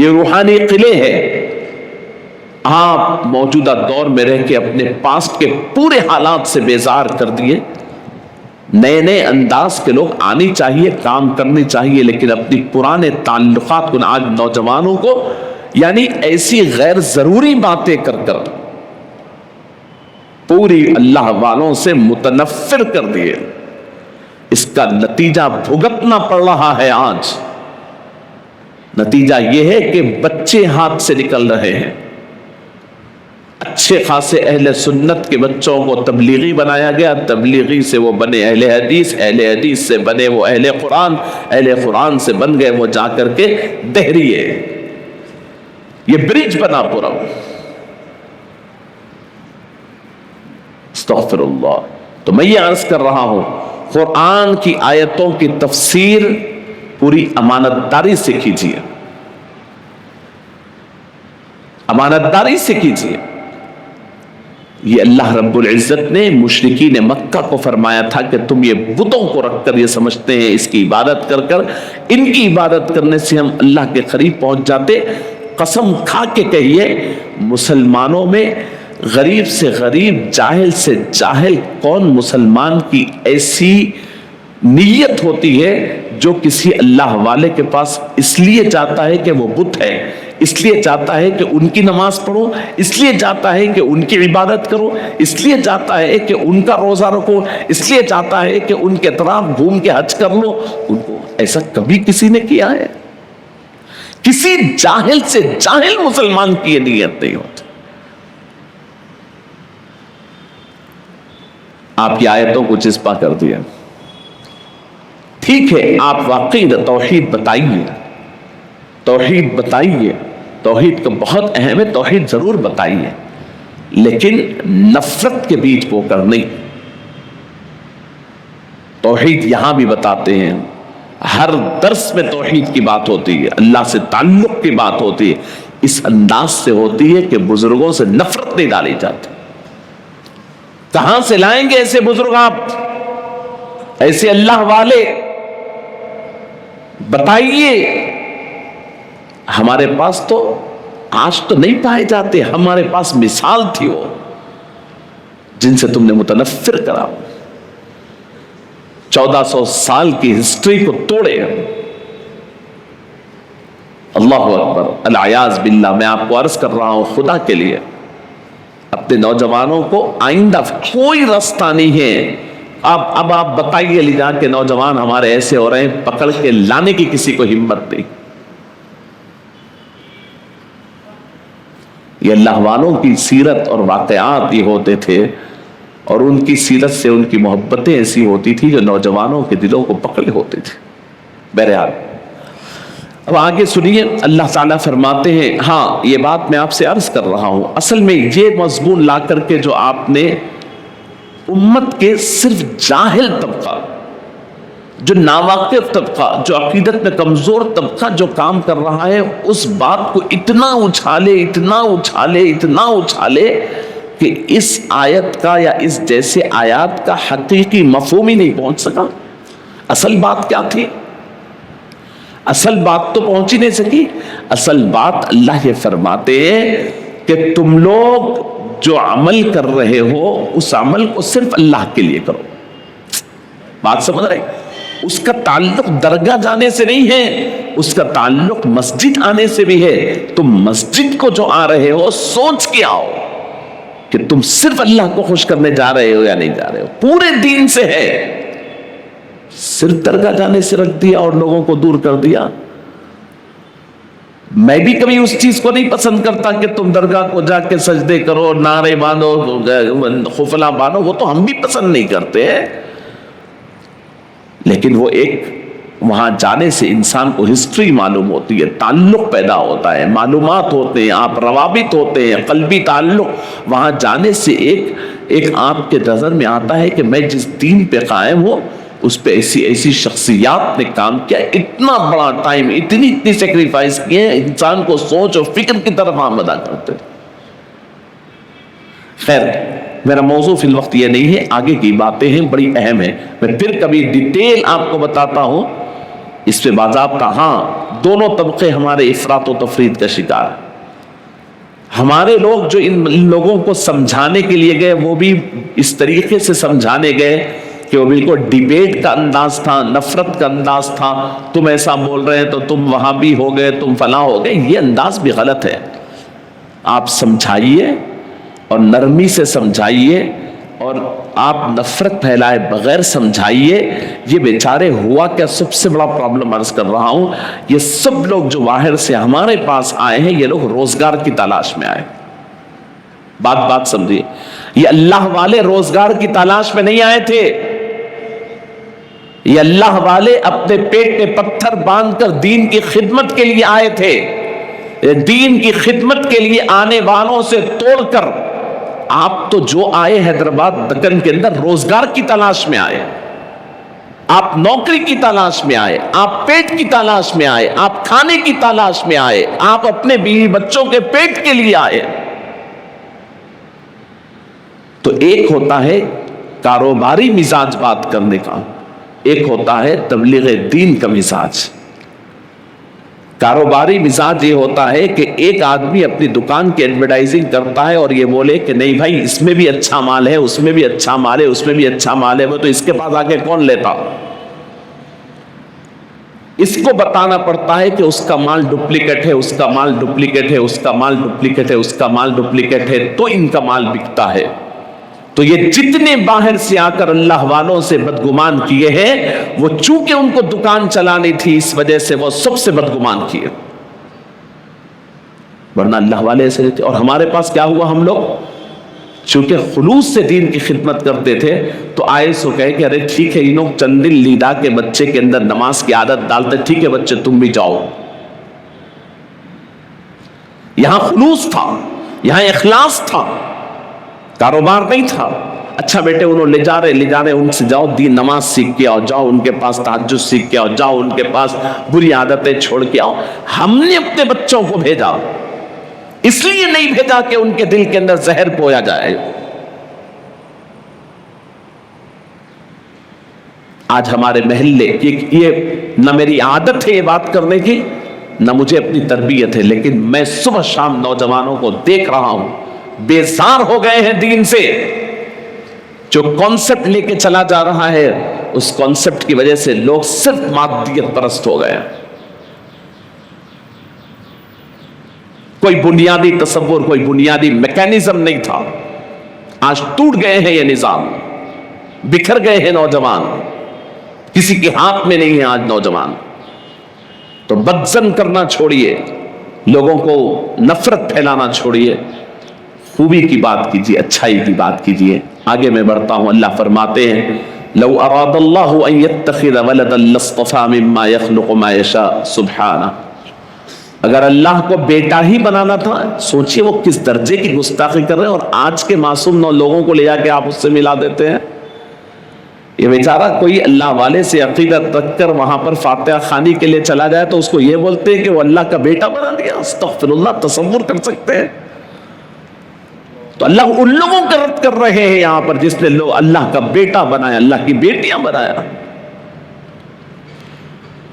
یہ روحانی قلعے ہیں. آپ موجودہ دور میں رہ کے اپنے پاسٹ کے پورے حالات سے بیزار کر دیے. نئے نئے انداز کے لوگ آنی چاہیے, کام کرنی چاہیے, لیکن اپنی پرانے تعلقات کو آج نوجوانوں کو یعنی ایسی غیر ضروری باتیں کر کر پوری اللہ والوں سے متنفر کر دیے. اس کا نتیجہ بھگتنا پڑ رہا ہے. آج نتیجہ یہ ہے کہ بچے ہاتھ سے نکل رہے ہیں. اچھے خاصے اہل سنت کے بچوں کو تبلیغی بنایا گیا, تبلیغی سے وہ بنے اہل حدیث, اہل حدیث سے بنے وہ اہل قرآن, اہل قرآن سے بن گئے وہ جا کر کے دہریے. یہ برج بنا پورا. استغفر اللہ. تو میں یہ عرض کر رہا ہوں, قرآن کی آیتوں کی تفسیر پوری امانت داری سے کیجیے, امانت داری سے کیجیے. یہ اللہ رب العزت نے مشرکین مکہ کو فرمایا تھا کہ تم یہ بتوں کو رکھ کر یہ سمجھتے ہیں اس کی عبادت کر کر ان کی عبادت کرنے سے ہم اللہ کے قریب پہنچ جاتے. قسم کھا کے کہیے, مسلمانوں میں غریب سے غریب, جاہل سے جاہل کون مسلمان کی ایسی نیت ہوتی ہے جو کسی اللہ والے کے پاس اس لیے جاتا ہے کہ وہ بت ہے, اس لیے چاہتا ہے کہ ان کی نماز پڑھو, اس لیے چاہتا ہے کہ ان کی عبادت کرو, اس لیے چاہتا ہے کہ ان کا روزہ رکھو, اس لیے چاہتا ہے کہ ان کے اطراف گھوم کے حج کر لو. ان کو ایسا کبھی کسی نے کیا ہے؟ کسی جاہل سے جاہل مسلمان کی یہ نیت نہیں ہوتی. آپ کی آیتوں کو چسپا کر دیا. ٹھیک ہے, آپ واقعی توحید بتائیے, توحید بتائیے, توحید کا بہت اہم ہے, توحید ضرور بتائیے, لیکن نفرت کے بیچ بو کر نہیں. توحید یہاں بھی بتاتے ہیں, ہر درس میں توحید کی بات ہوتی ہے, اللہ سے تعلق کی بات ہوتی ہے, اس انداز سے ہوتی ہے کہ بزرگوں سے نفرت نہیں ڈالی جاتی. کہاں سے لائیں گے ایسے بزرگ آپ, ایسے اللہ والے؟ بتائیے. ہمارے پاس تو آج تو نہیں پائے جاتے, ہمارے پاس مثال تھی وہ جن سے تم نے متنفر کرا. 1400 سال کی ہسٹری کو توڑے. اللہ اکبر, العیاذ باللہ. میں آپ کو عرض کر رہا ہوں خدا کے لیے, اپنے نوجوانوں کو آئندہ کوئی راستہ نہیں ہے. اب آپ بتائیے علی جان کے نوجوان ہمارے ایسے ہو رہے ہیں, پکڑ کے لانے کی کسی کو ہمت نہیں. یہ اللہ والوں کی سیرت اور واقعات یہ ہوتے تھے, اور ان کی سیرت سے ان کی محبتیں ایسی ہوتی تھی جو نوجوانوں کے دلوں کو پکڑے ہوتے تھے. بہرحال اب آگے سنیے, اللہ تعالیٰ فرماتے ہیں, ہاں یہ بات میں آپ سے عرض کر رہا ہوں, اصل میں یہ مضمون لا کر کے جو آپ نے امت کے صرف جاہل طبقہ, جو ناواقف طبقہ, جو عقیدت میں کمزور طبقہ جو کام کر رہا ہے, اس بات کو اتنا اچھالے, اتنا اچھالے, اتنا اچھالے کہ اس آیت کا یا اس جیسے آیات کا حقیقی مفہوم ہی نہیں پہنچ سکا. اصل بات کیا تھی؟ اصل بات تو پہنچ ہی نہیں سکی. اصل بات اللہ یہ فرماتے ہیں کہ تم لوگ جو عمل کر رہے ہو اس عمل کو صرف اللہ کے لیے کرو. بات سمجھ رہے؟ اس کا تعلق درگاہ جانے سے نہیں ہے, اس کا تعلق مسجد آنے سے بھی ہے. تم مسجد کو جو آ رہے ہو سوچ کے آؤ کہ تم صرف اللہ کو خوش کرنے جا رہے ہو یا نہیں جا رہے ہو. پورے دین سے ہے, صرف درگاہ جانے سے رکھ دیا اور لوگوں کو دور کر دیا. میں بھی کبھی اس چیز کو نہیں پسند کرتا کہ تم درگاہ کو جا کے سجدے کرو, نعرے باندھو, خفلا باندھو, وہ تو ہم بھی پسند نہیں کرتے ہیں. لیکن وہ ایک وہاں جانے سے انسان کو ہسٹری معلوم ہوتی ہے, تعلق پیدا ہوتا ہے, معلومات ہوتے ہیں, آپ روابط ہوتے ہیں, قلبی تعلق. وہاں جانے سے ایک آپ کے نظر میں آتا ہے کہ میں جس دین پہ قائم ہوں اس پہ ایسی شخصیات نے کام کیا, اتنا بڑا ٹائم, اتنی سیکریفائس کیے, انسان کو سوچ اور فکر کی طرف آمدہ کرتے. خیر, میرا موضوع فی الوقت یہ نہیں ہے, آگے کی باتیں ہیں بڑی اہم ہیں, میں پھر کبھی ڈیٹیل آپ کو بتاتا ہوں اس پہ باضابطہ ہاں دونوں طبقے ہمارے افراط و تفرید کا شکار ہیں. ہمارے لوگ جو ان لوگوں کو سمجھانے کے لیے گئے وہ بھی اس طریقے سے سمجھانے گئے کہ وہ بالکل ڈیبیٹ کا انداز تھا، نفرت کا انداز تھا. تم ایسا بول رہے ہیں تو تم وہاں بھی ہو گئے، تم فلاں ہو گئے. یہ انداز بھی غلط ہے. آپ سمجھائیے اور نرمی سے سمجھائیے، اور آپ نفرت پھیلائے بغیر سمجھائیے. یہ بیچارے ہوا کیا، سب سے بڑا پرابلم عرض کر رہا ہوں، یہ سب لوگ جو باہر سے ہمارے پاس آئے ہیں یہ لوگ روزگار کی تلاش میں آئے. بات سمجھیے، یہ اللہ والے روزگار کی تلاش میں نہیں آئے تھے. یہ اللہ والے اپنے پیٹ پہ پتھر باندھ کر دین کی خدمت کے لیے آئے تھے. دین کی خدمت کے لیے آنے والوں سے توڑ کر آپ تو جو آئے حیدرآباد دکن کے اندر روزگار کی تلاش میں آئے، آپ نوکری کی تلاش میں آئے، آپ پیٹ کی تلاش میں آئے، آپ کھانے کی تلاش میں آئے، آپ اپنے بیوی بچوں کے پیٹ کے لیے آئے. تو ایک ہوتا ہے کاروباری مزاج بات کرنے کا، ایک ہوتا ہے تبلیغ دین کا مزاج. کاروباری مزاج یہ ہوتا ہے کہ ایک آدمی اپنی دکان کی ایڈورٹائزنگ کرتا ہے اور یہ بولے کہ نہیں بھائی اس میں بھی اچھا مال ہے، اس میں بھی اچھا مال ہے، اس میں بھی اچھا مال ہے، وہ تو اس کے پاس آ کے کون لیتا. اس کو بتانا پڑتا ہے کہ اس کا مال ڈپلیکیٹ ہے، اس کا مال ڈپلیکیٹ ہے، اس کا مال ڈپلیکیٹ ہے، اس کا مال ڈپلیکیٹ ہے، تو ان کا مال بکتا ہے. تو یہ جتنے باہر سے آ کر اللہ والوں سے بدگمان کیے ہیں، وہ چونکہ ان کو دکان چلانی تھی اس وجہ سے وہ سب سے بدگمان کیے، ورنہ اللہ والے ایسے رہتے. اور ہمارے پاس کیا ہوا، ہم لوگ چونکہ خلوص سے دین کی خدمت کرتے تھے تو آئے سو کہے کہ ارے ٹھیک ہے، انہوں چند دن لیدا کے بچے کے اندر نماز کی عادت ڈالتے، ٹھیک ہے بچے تم بھی جاؤ. یہاں خلوص تھا، یہاں اخلاص تھا، کاروبار نہیں تھا. اچھا بیٹے انہوں لے جا رہے ان سے جاؤ دین نماز سیکھ کے آؤ، جاؤ ان کے پاس تہجد سیکھ کے آؤ، جاؤ ان کے پاس بری عادتیں چھوڑ کے آؤ. ہم نے اپنے بچوں کو بھیجا، اس لیے نہیں بھیجا کہ ان کے دل کے اندر زہر بویا جائے. آج ہمارے محلے یہ نہ میری عادت ہے یہ بات کرنے کی، نہ مجھے اپنی تربیت ہے، لیکن میں صبح شام نوجوانوں کو دیکھ رہا ہوں بیزار ہو گئے ہیں دین سے. جو کانسیپٹ لے کے چلا جا رہا ہے اس کانسیپٹ کی وجہ سے لوگ صرف مادیت پرست ہو گئے ہیں. کوئی بنیادی تصور، کوئی بنیادی میکینزم نہیں تھا. آج ٹوٹ گئے ہیں یہ نظام، بکھر گئے ہیں نوجوان، کسی کے ہاتھ میں نہیں ہے آج نوجوان. تو بدزن کرنا چھوڑیے، لوگوں کو نفرت پھیلانا چھوڑیے، خوبی کی بات کیجیے، اچھائی کی بات کیجیے. آگے میں بڑھتا ہوں. اللہ فرماتے ہیں لو اراد اللہ ان يتخذ ولدا لاصطفى مما يخلق ما يشاء سبحانہ. اگر اللہ کو بیٹا ہی بنانا تھا، سوچئے وہ کس درجے کی گستاخی کر رہے ہیں. اور آج کے معصوم لوگوں کو لے جا کے آپ اس سے ملا دیتے ہیں. یہ بیچارہ کوئی اللہ والے سے عقیدت رکھ کر وہاں پر فاتحہ خوانی کے لیے چلا جائے تو اس کو یہ بولتے ہیں کہ وہ اللہ کا بیٹا بنا دیا. استغفر اللہ. تصور کر سکتے ہیں؟ تو اللہ ان لوگوں کا رد کر رہے ہیں یہاں پر جس نے لوگ اللہ کا بیٹا بنایا، اللہ کی بیٹیاں بنایا.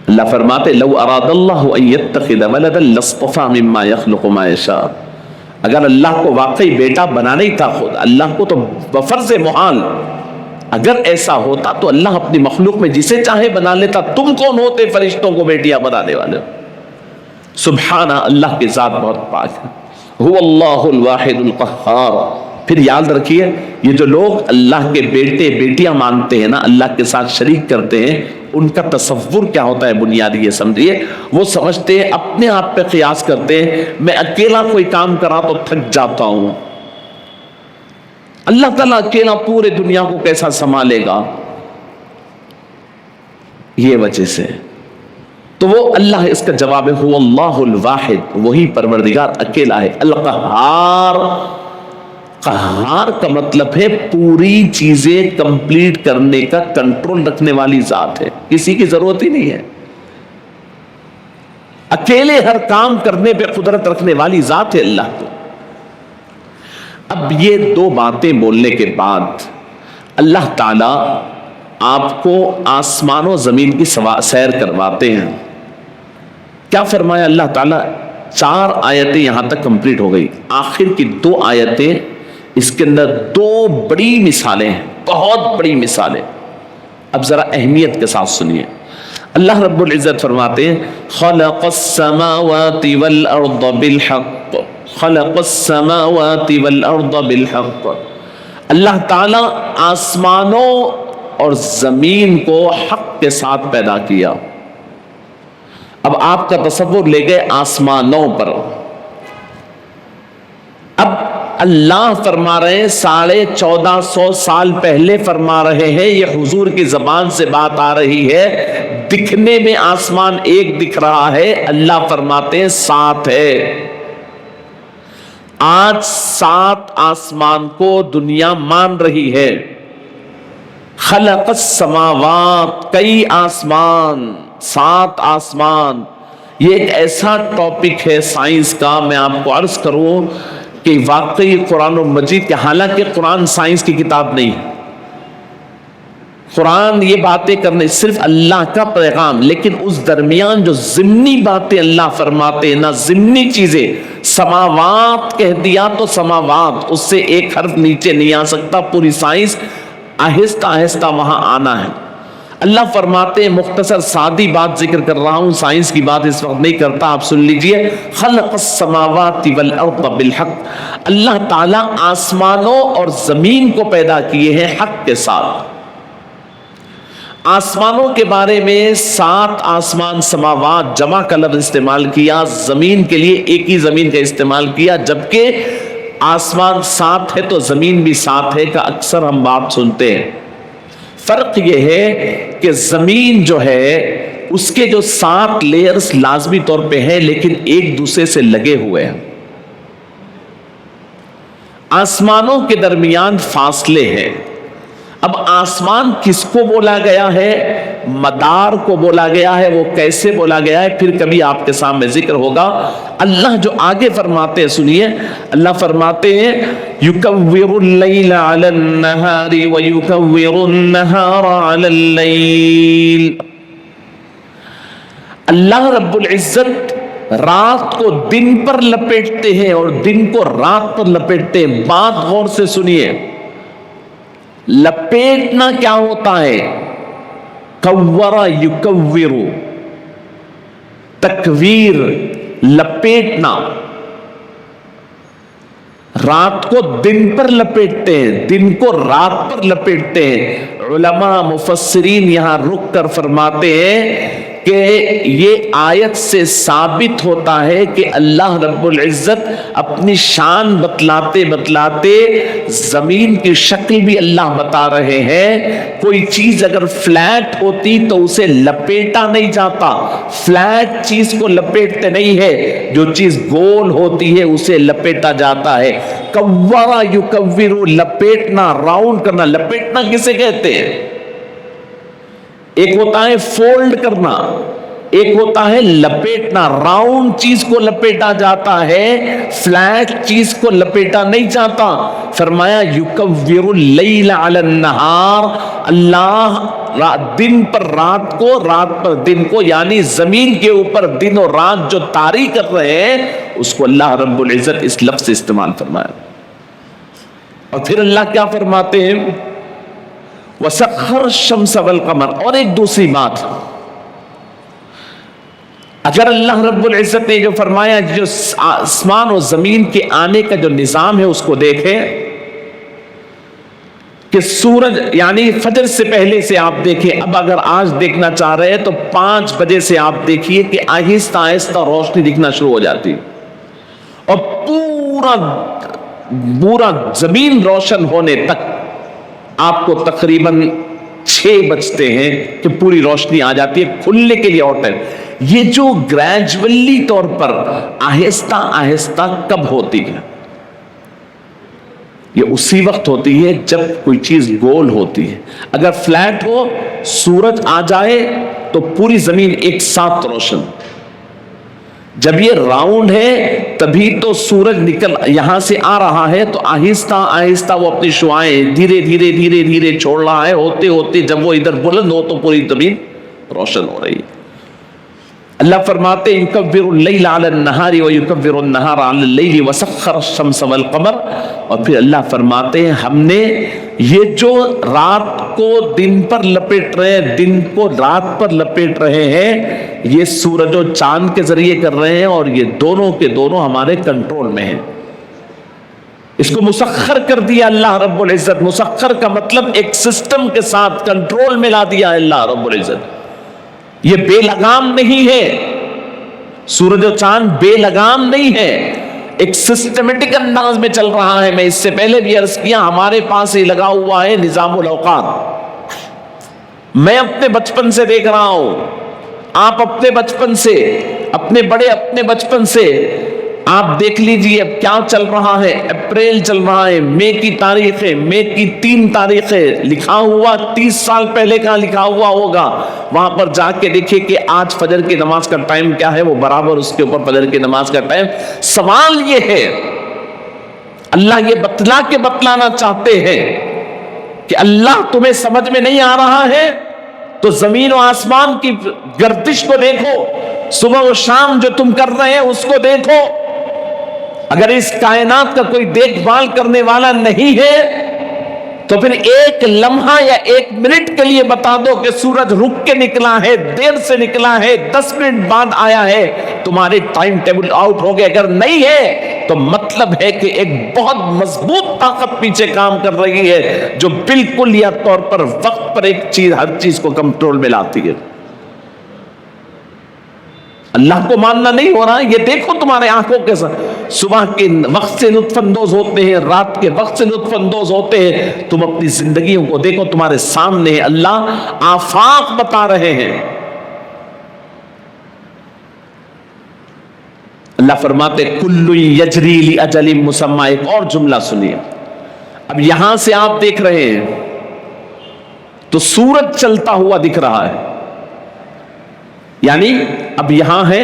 اللہ فرماتے لو اراد اللہ ان يتخذ ولدا لاصطفى مما يخلق ما يشاء. اگر اللہ کو واقعی بیٹا بنانا ہی تھا، خود اللہ کو تو بفرض محال، اگر ایسا ہوتا تو اللہ اپنی مخلوق میں جسے چاہے بنا لیتا. تم کون ہوتے فرشتوں کو بیٹیاں بنانے والے؟ سبحانہ، اللہ کی ذات بہت پاک ہے. هو اللہ الواحد القہار. پھر یاد رکھیے یہ جو لوگ اللہ کے بیٹے بیٹیاں مانتے ہیں نا، اللہ کے ساتھ شریک کرتے ہیں، ان کا تصور کیا ہوتا ہے بنیادی یہ سمجھیے. وہ سمجھتے ہیں، اپنے آپ پہ قیاس کرتے ہیں، میں اکیلا کوئی کام کرا تو تھک جاتا ہوں، اللہ تعالیٰ اکیلا پورے دنیا کو کیسا سنبھالے گا. یہ وجہ سے تو وہ اللہ اس کا جواب ہے هو اللہ الواحد، وہی پروردگار اکیلا ہے. القہار، قہار کا مطلب ہے پوری چیزیں کمپلیٹ کرنے کا کنٹرول رکھنے والی ذات ہے، کسی کی ضرورت ہی نہیں ہے. اکیلے ہر کام کرنے پہ قدرت رکھنے والی ذات ہے اللہ کو. اب یہ دو باتیں بولنے کے بعد اللہ تعالی آپ کو آسمان و زمین کی سیر کرواتے ہیں. کیا فرمایا اللہ تعالیٰ؟ 4 آیتیں یہاں تک کمپلیٹ ہو گئی. آخر کی 2 آیتیں اس کے اندر 2 بڑی مثالیں ہیں، بہت بڑی مثالیں. اب ذرا اہمیت کے ساتھ سنیے. اللہ رب العزت فرماتے ہیں خلق السماوات والارض بالحق، خلق السماوات والارض بالحق. اللہ تعالیٰ آسمانوں اور زمین کو حق کے ساتھ پیدا کیا. اب آپ کا تصور لے گئے آسمانوں پر. اب اللہ فرما رہے ہیں 1450 سال پہلے فرما رہے ہیں، یہ حضور کی زبان سے بات آ رہی ہے. دکھنے میں آسمان ایک دکھ رہا ہے، اللہ فرماتے ہیں 7 ہے. آج 7 آسمان کو دنیا مان رہی ہے. خلق السماوات، کئی آسمان، 7 آسمان. یہ ایک ایسا ٹاپک ہے سائنس کا، میں آپ کو عرض کروں کہ واقعی قرآن و مجید کے، حالانکہ قرآن سائنس کی کتاب نہیں ہے، قرآن یہ باتیں کرنے صرف اللہ کا پیغام، لیکن اس درمیان جو ضمنی باتیں اللہ فرماتے ہیں نا، ضمنی چیزیں، سماوات کہہ دیا تو سماوات، اس سے ایک حرف نیچے نہیں آ سکتا. پوری سائنس آہستہ آہستہ وہاں آنا ہے. اللہ فرماتے ہیں، مختصر سادی بات ذکر کر رہا ہوں، سائنس کی بات اس وقت نہیں کرتا، آپ سن لیجئے. خلق السماوات والارض بالحق، اللہ تعالیٰ آسمانوں اور زمین کو پیدا کیے ہیں حق کے ساتھ. آسمانوں کے بارے میں 7 آسمان، سماوات جمع کا لفظ استعمال کیا، زمین کے لیے ایک ہی زمین کا استعمال کیا. جبکہ آسمان 7 ہے تو زمین بھی 7 ہے کا اکثر ہم بات سنتے ہیں. فرق یہ ہے کہ زمین جو ہے اس کے جو 7 لیئرز لازمی طور پہ ہیں، لیکن ایک دوسرے سے لگے ہوئے ہیں. آسمانوں کے درمیان فاصلے ہیں. اب آسمان کس کو بولا گیا ہے؟ مدار کو بولا گیا ہے. وہ کیسے بولا گیا ہے پھر کبھی آپ کے سامنے ذکر ہوگا. اللہ جو آگے فرماتے ہیں سنیے. اللہ فرماتے ہیں یکور اللیل علی النہار ویکور النہار علی اللیل. اللہ رب العزت رات کو دن پر لپیٹتے ہیں اور دن کو رات پر لپیٹتے ہیں. بات غور سے سنیے. لپیٹنا کیا ہوتا ہے؟ کورا یکور، تکویر، لپیٹنا. رات کو دن پر لپیٹتے ہیں، دن کو رات پر لپیٹتے ہیں. علماء مفسرین یہاں رک کر فرماتے ہیں کہ یہ آیت سے ثابت ہوتا ہے کہ اللہ رب العزت اپنی شان بتلاتے بتلاتے زمین کی شکل بھی اللہ بتا رہے ہیں. کوئی چیز اگر فلیٹ ہوتی تو اسے لپیٹا نہیں جاتا، فلیٹ چیز کو لپیٹتے نہیں ہے، جو چیز گول ہوتی ہے اسے لپیٹا جاتا ہے. کورا یکورو، لپیٹنا، راؤنڈ کرنا. لپیٹنا کسے کہتے ہیں؟ ایک ہوتا ہے فولڈ کرنا، ایک ہوتا ہے لپیٹنا. راؤنڈ چیز کو لپیٹا جاتا ہے، فلیٹ چیز کو لپیٹا نہیں جاتا. فرمایا یکور اللیل علی النہار، اللہ دن پر رات کو، رات پر دن کو، یعنی زمین کے اوپر دن اور رات جو طاری کر رہے ہیں اس کو اللہ رب العزت اس لفظ سے استعمال فرمایا. اور پھر اللہ کیا فرماتے ہیں؟ وَسَخَّرَ الشَّمْسَ وَالْقَمَرَ. اور ایک دوسری بات، اگر اللہ رب العزت نے جو فرمایا، جو آسمان و زمین کے آنے کا جو نظام ہے اس کو دیکھیں کہ سورج یعنی فجر سے پہلے سے آپ دیکھیں. اب اگر آج دیکھنا چاہ رہے ہیں تو 5 بجے سے آپ دیکھیے کہ آہستہ آہستہ روشنی دکھنا شروع ہو جاتی اور پورا زمین روشن ہونے تک آپ کو تقریباً 6 بجتے ہیں کہ پوری روشنی آ جاتی ہے. کھلنے کے لیے اور ٹائم. یہ جو گریجولی طور پر آہستہ آہستہ کب ہوتی ہے؟ یہ اسی وقت ہوتی ہے جب کوئی چیز گول ہوتی ہے. اگر فلیٹ ہو، سورج آ جائے تو پوری زمین ایک ساتھ روشن. جب یہ راؤنڈ ہے تبھی تو سورج نکل یہاں سے آ رہا ہے، تو آہستہ آہستہ وہ اپنی شعاعیں دھیرے دھیرے دھیرے دھیرے چھوڑ رہا ہے، ہوتے ہوتے جب وہ ادھر بلند ہو تو پوری زمین روشن ہو رہی ہے۔ اللہ فرماتے یکبر اللیل علی النہار ویکبر النہار علی اللیل وسخر الشمس والقمر، اور پھر اللہ فرماتے ہیں ہم نے یہ جو رات کو دن پر لپیٹ رہے ہیں، دن کو رات پر لپیٹ رہے ہیں، یہ سورج و چاند کے ذریعے کر رہے ہیں، اور یہ دونوں کے دونوں ہمارے کنٹرول میں ہیں۔ اس کو مسخر کر دیا اللہ رب العزت۔ مسخر کا مطلب ایک سسٹم کے ساتھ کنٹرول میں لا دیا اللہ رب العزت۔ یہ بے لگام نہیں ہے، سورج و چاند بے لگام نہیں ہے، ایک سسٹمیٹک انداز میں چل رہا ہے۔ میں اس سے پہلے بھی عرض کیا ہمارے پاس ہی لگا ہوا ہے نظام الاوقات، میں اپنے بچپن سے دیکھ رہا ہوں، آپ اپنے بچپن سے، اپنے بڑے اپنے بچپن سے آپ دیکھ لیجئے اب کیا چل رہا ہے۔ اپریل چل رہا ہے، مئی کی تاریخ ہے، مئی کی 3 تاریخ ہے، لکھا ہوا 30 سال پہلے کا لکھا ہوا ہوگا، وہاں پر جا کے دیکھیں کہ آج فجر کی نماز کا ٹائم کیا ہے، وہ برابر اس کے اوپر فجر کی نماز کا ٹائم۔ سوال یہ ہے، اللہ یہ بتلا کے بتلانا چاہتے ہیں کہ اللہ تمہیں سمجھ میں نہیں آ رہا ہے تو زمین و آسمان کی گردش کو دیکھو، صبح و شام جو تم کر رہے ہیں اس کو دیکھو۔ اگر اس کائنات کا کوئی دیکھ بھال کرنے والا نہیں ہے تو پھر ایک لمحہ یا 1 منٹ کے لیے بتا دو کہ سورج رک کے نکلا ہے، دیر سے نکلا ہے، 10 منٹ بعد آیا ہے، تمہارے ٹائم ٹیبل آؤٹ ہو گئے۔ اگر نہیں ہے تو مطلب ہے کہ ایک بہت مضبوط طاقت پیچھے کام کر رہی ہے جو بالکل یا طور پر وقت پر ایک چیز ہر چیز کو کنٹرول میں لاتی ہے۔ اللہ کو ماننا نہیں ہو رہا، یہ دیکھو تمہارے آنکھوں کے ساتھ، صبح کے وقت سے لطف اندوز ہوتے ہیں، رات کے وقت سے لطف اندوز ہوتے ہیں، تم اپنی زندگیوں کو دیکھو تمہارے سامنے ہے، اللہ آفاق بتا رہے ہیں۔ اللہ فرماتے کل یجری لاجل مسمی۔ ایک اور جملہ سنیے، اب یہاں سے آپ دیکھ رہے ہیں تو سورج چلتا ہوا دکھ رہا ہے، یعنی اب یہاں ہے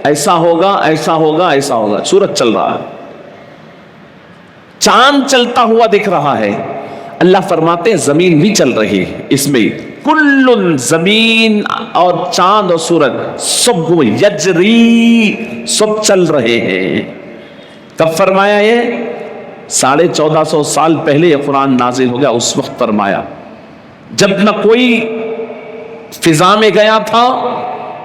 ایسا ہوگا ایسا ہوگا ایسا ہوگا، سورج چل رہا ہے، چاند چلتا ہوا دکھ رہا ہے۔ اللہ فرماتے ہیں زمین بھی چل رہی ہے، اس میں کل زمین اور چاند اور سورج سب یجری، سب چل رہے ہیں۔ کب فرمایا یہ؟ 1450 سال پہلے یہ قرآن نازل ہو گیا، اس وقت فرمایا جب نہ کوئی فضا میں گیا تھا،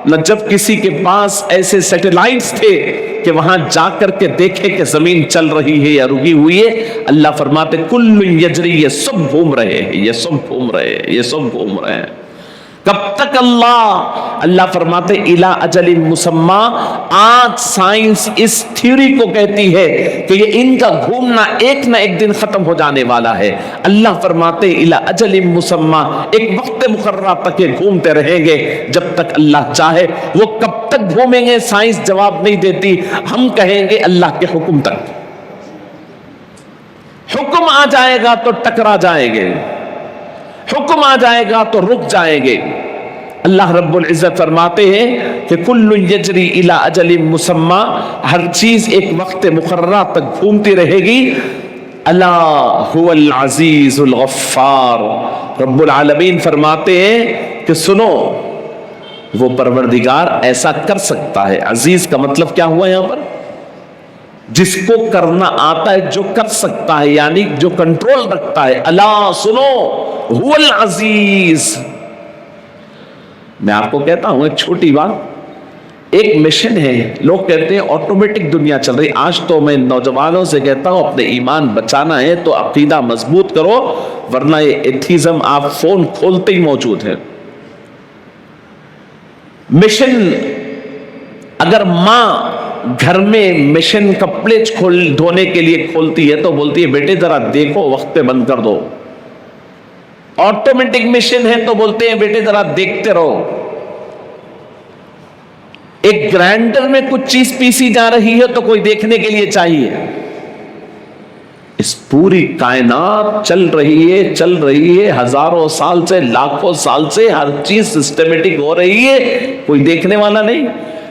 نہ جب کسی کے پاس ایسے سیٹلائٹس تھے کہ وہاں جا کر کے دیکھے کہ زمین چل رہی ہے یا رکی ہوئی ہے۔ اللہ فرماتے کل یجری، یہ سب گھوم رہے ہیں، یہ سب گھوم رہے ہیں، یہ سب گھوم رہے ہیں۔ کب تک اللہ فرماتے الی اجل مسمی۔ آج سائنس اس تھیوری کو کہتی ہے کہ یہ ان کا گھومنا ایک نہ ایک دن ختم ہو جانے والا ہے۔ اللہ فرماتے الی اجل مسمی، ایک وقت مقررہ تک یہ گھومتے رہیں گے جب تک اللہ چاہے۔ وہ کب تک گھومیں گے سائنس جواب نہیں دیتی، ہم کہیں گے اللہ کے حکم تک۔ حکم آ جائے گا تو ٹکرا جائیں گے، حکم آ جائے گا تو رک جائیں گے۔ اللہ رب العزت فرماتے ہیں کہ کل یجری الی اجل مسمی، ہر چیز ایک وقت مقررہ تک گھومتی رہے گی۔ الا هو العزیز الغفار، رب العالمین فرماتے ہیں کہ سنو، وہ پروردگار ایسا کر سکتا ہے۔ عزیز کا مطلب کیا ہوا یہاں پر؟ جس کو کرنا آتا ہے، جو کر سکتا ہے، یعنی جو کنٹرول رکھتا ہے۔ اللہ سنو، هو العزیز۔ میں آپ کو کہتا ہوں ایک چھوٹی بات، ایک مشن ہے، لوگ کہتے ہیں آٹومیٹک دنیا چل رہی۔ آج تو میں نوجوانوں سے کہتا ہوں اپنے ایمان بچانا ہے تو عقیدہ مضبوط کرو، ورنہ یہ ایتھیزم آپ فون کھولتے ہی موجود ہے۔ مشن، اگر ماں گھر میں مشین کپڑے دھونے کے لیے کھولتی ہے تو بولتی ہے بیٹے ذرا دیکھو وقت پہ بند کر دو۔ آٹومیٹک مشین ہے تو بولتے ہیں بیٹے ذرا دیکھتے رہو۔ ایک گرائنڈر میں کچھ چیز پیسی جا رہی ہے تو کوئی دیکھنے کے لیے چاہیے۔ اس پوری کائنات چل رہی ہے ہزاروں سال سے، لاکھوں سال سے، ہر چیز سسٹمیٹک ہو رہی ہے، کوئی دیکھنے والا نہیں۔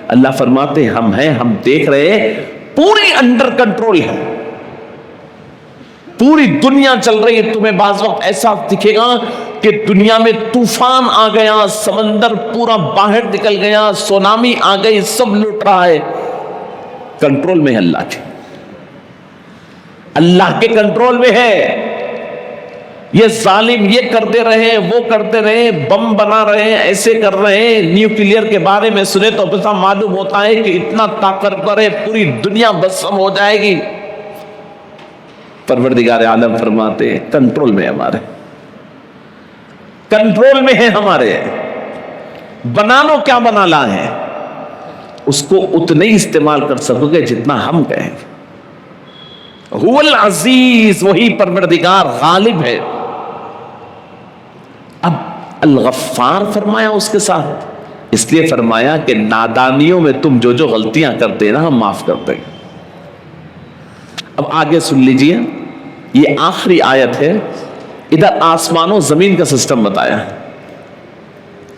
اللہ فرماتے ہیں ہم ہیں، ہم دیکھ رہے ہیں، پوری انڈر کنٹرول ہے، پوری دنیا چل رہی ہے. تمہیں بعض وقت ایسا دکھے گا کہ دنیا میں طوفان آ گیا، سمندر پورا باہر نکل گیا، سونامی آ گئی، سب لٹ رہا ہے. کنٹرول میں ہے اللہ کے، اللہ کے کنٹرول میں ہے. یہ ظالم یہ کرتے رہے، وہ کرتے رہے، بم بنا رہے ہیں، ایسے کر رہے ہیں. نیوکلیئر کے بارے میں سنے تو پتہ معلوم ہوتا ہے کہ اتنا طاقتور ہے، پوری دنیا بسم ہو جائے گی. پروردگار عالم فرماتے ہیں کنٹرول میں ہمارے، کنٹرول میں ہے ہمارے. بنا لو کیا بنا لا ہے، اس کو اتنے ہی استعمال کر سکو گے جتنا ہم کہیں. هو العزیز، وہی پروردگار غالب ہے. اب الغفار فرمایا اس کے ساتھ، اس لیے فرمایا کہ نادانیوں میں تم جو غلطیاں کرتے نا ہم معاف کرتے ہیں. اب آگے سن لیجئے، یہ آخری آیت ہے. ادھر آسمان و زمین کا سسٹم بتایا ہے،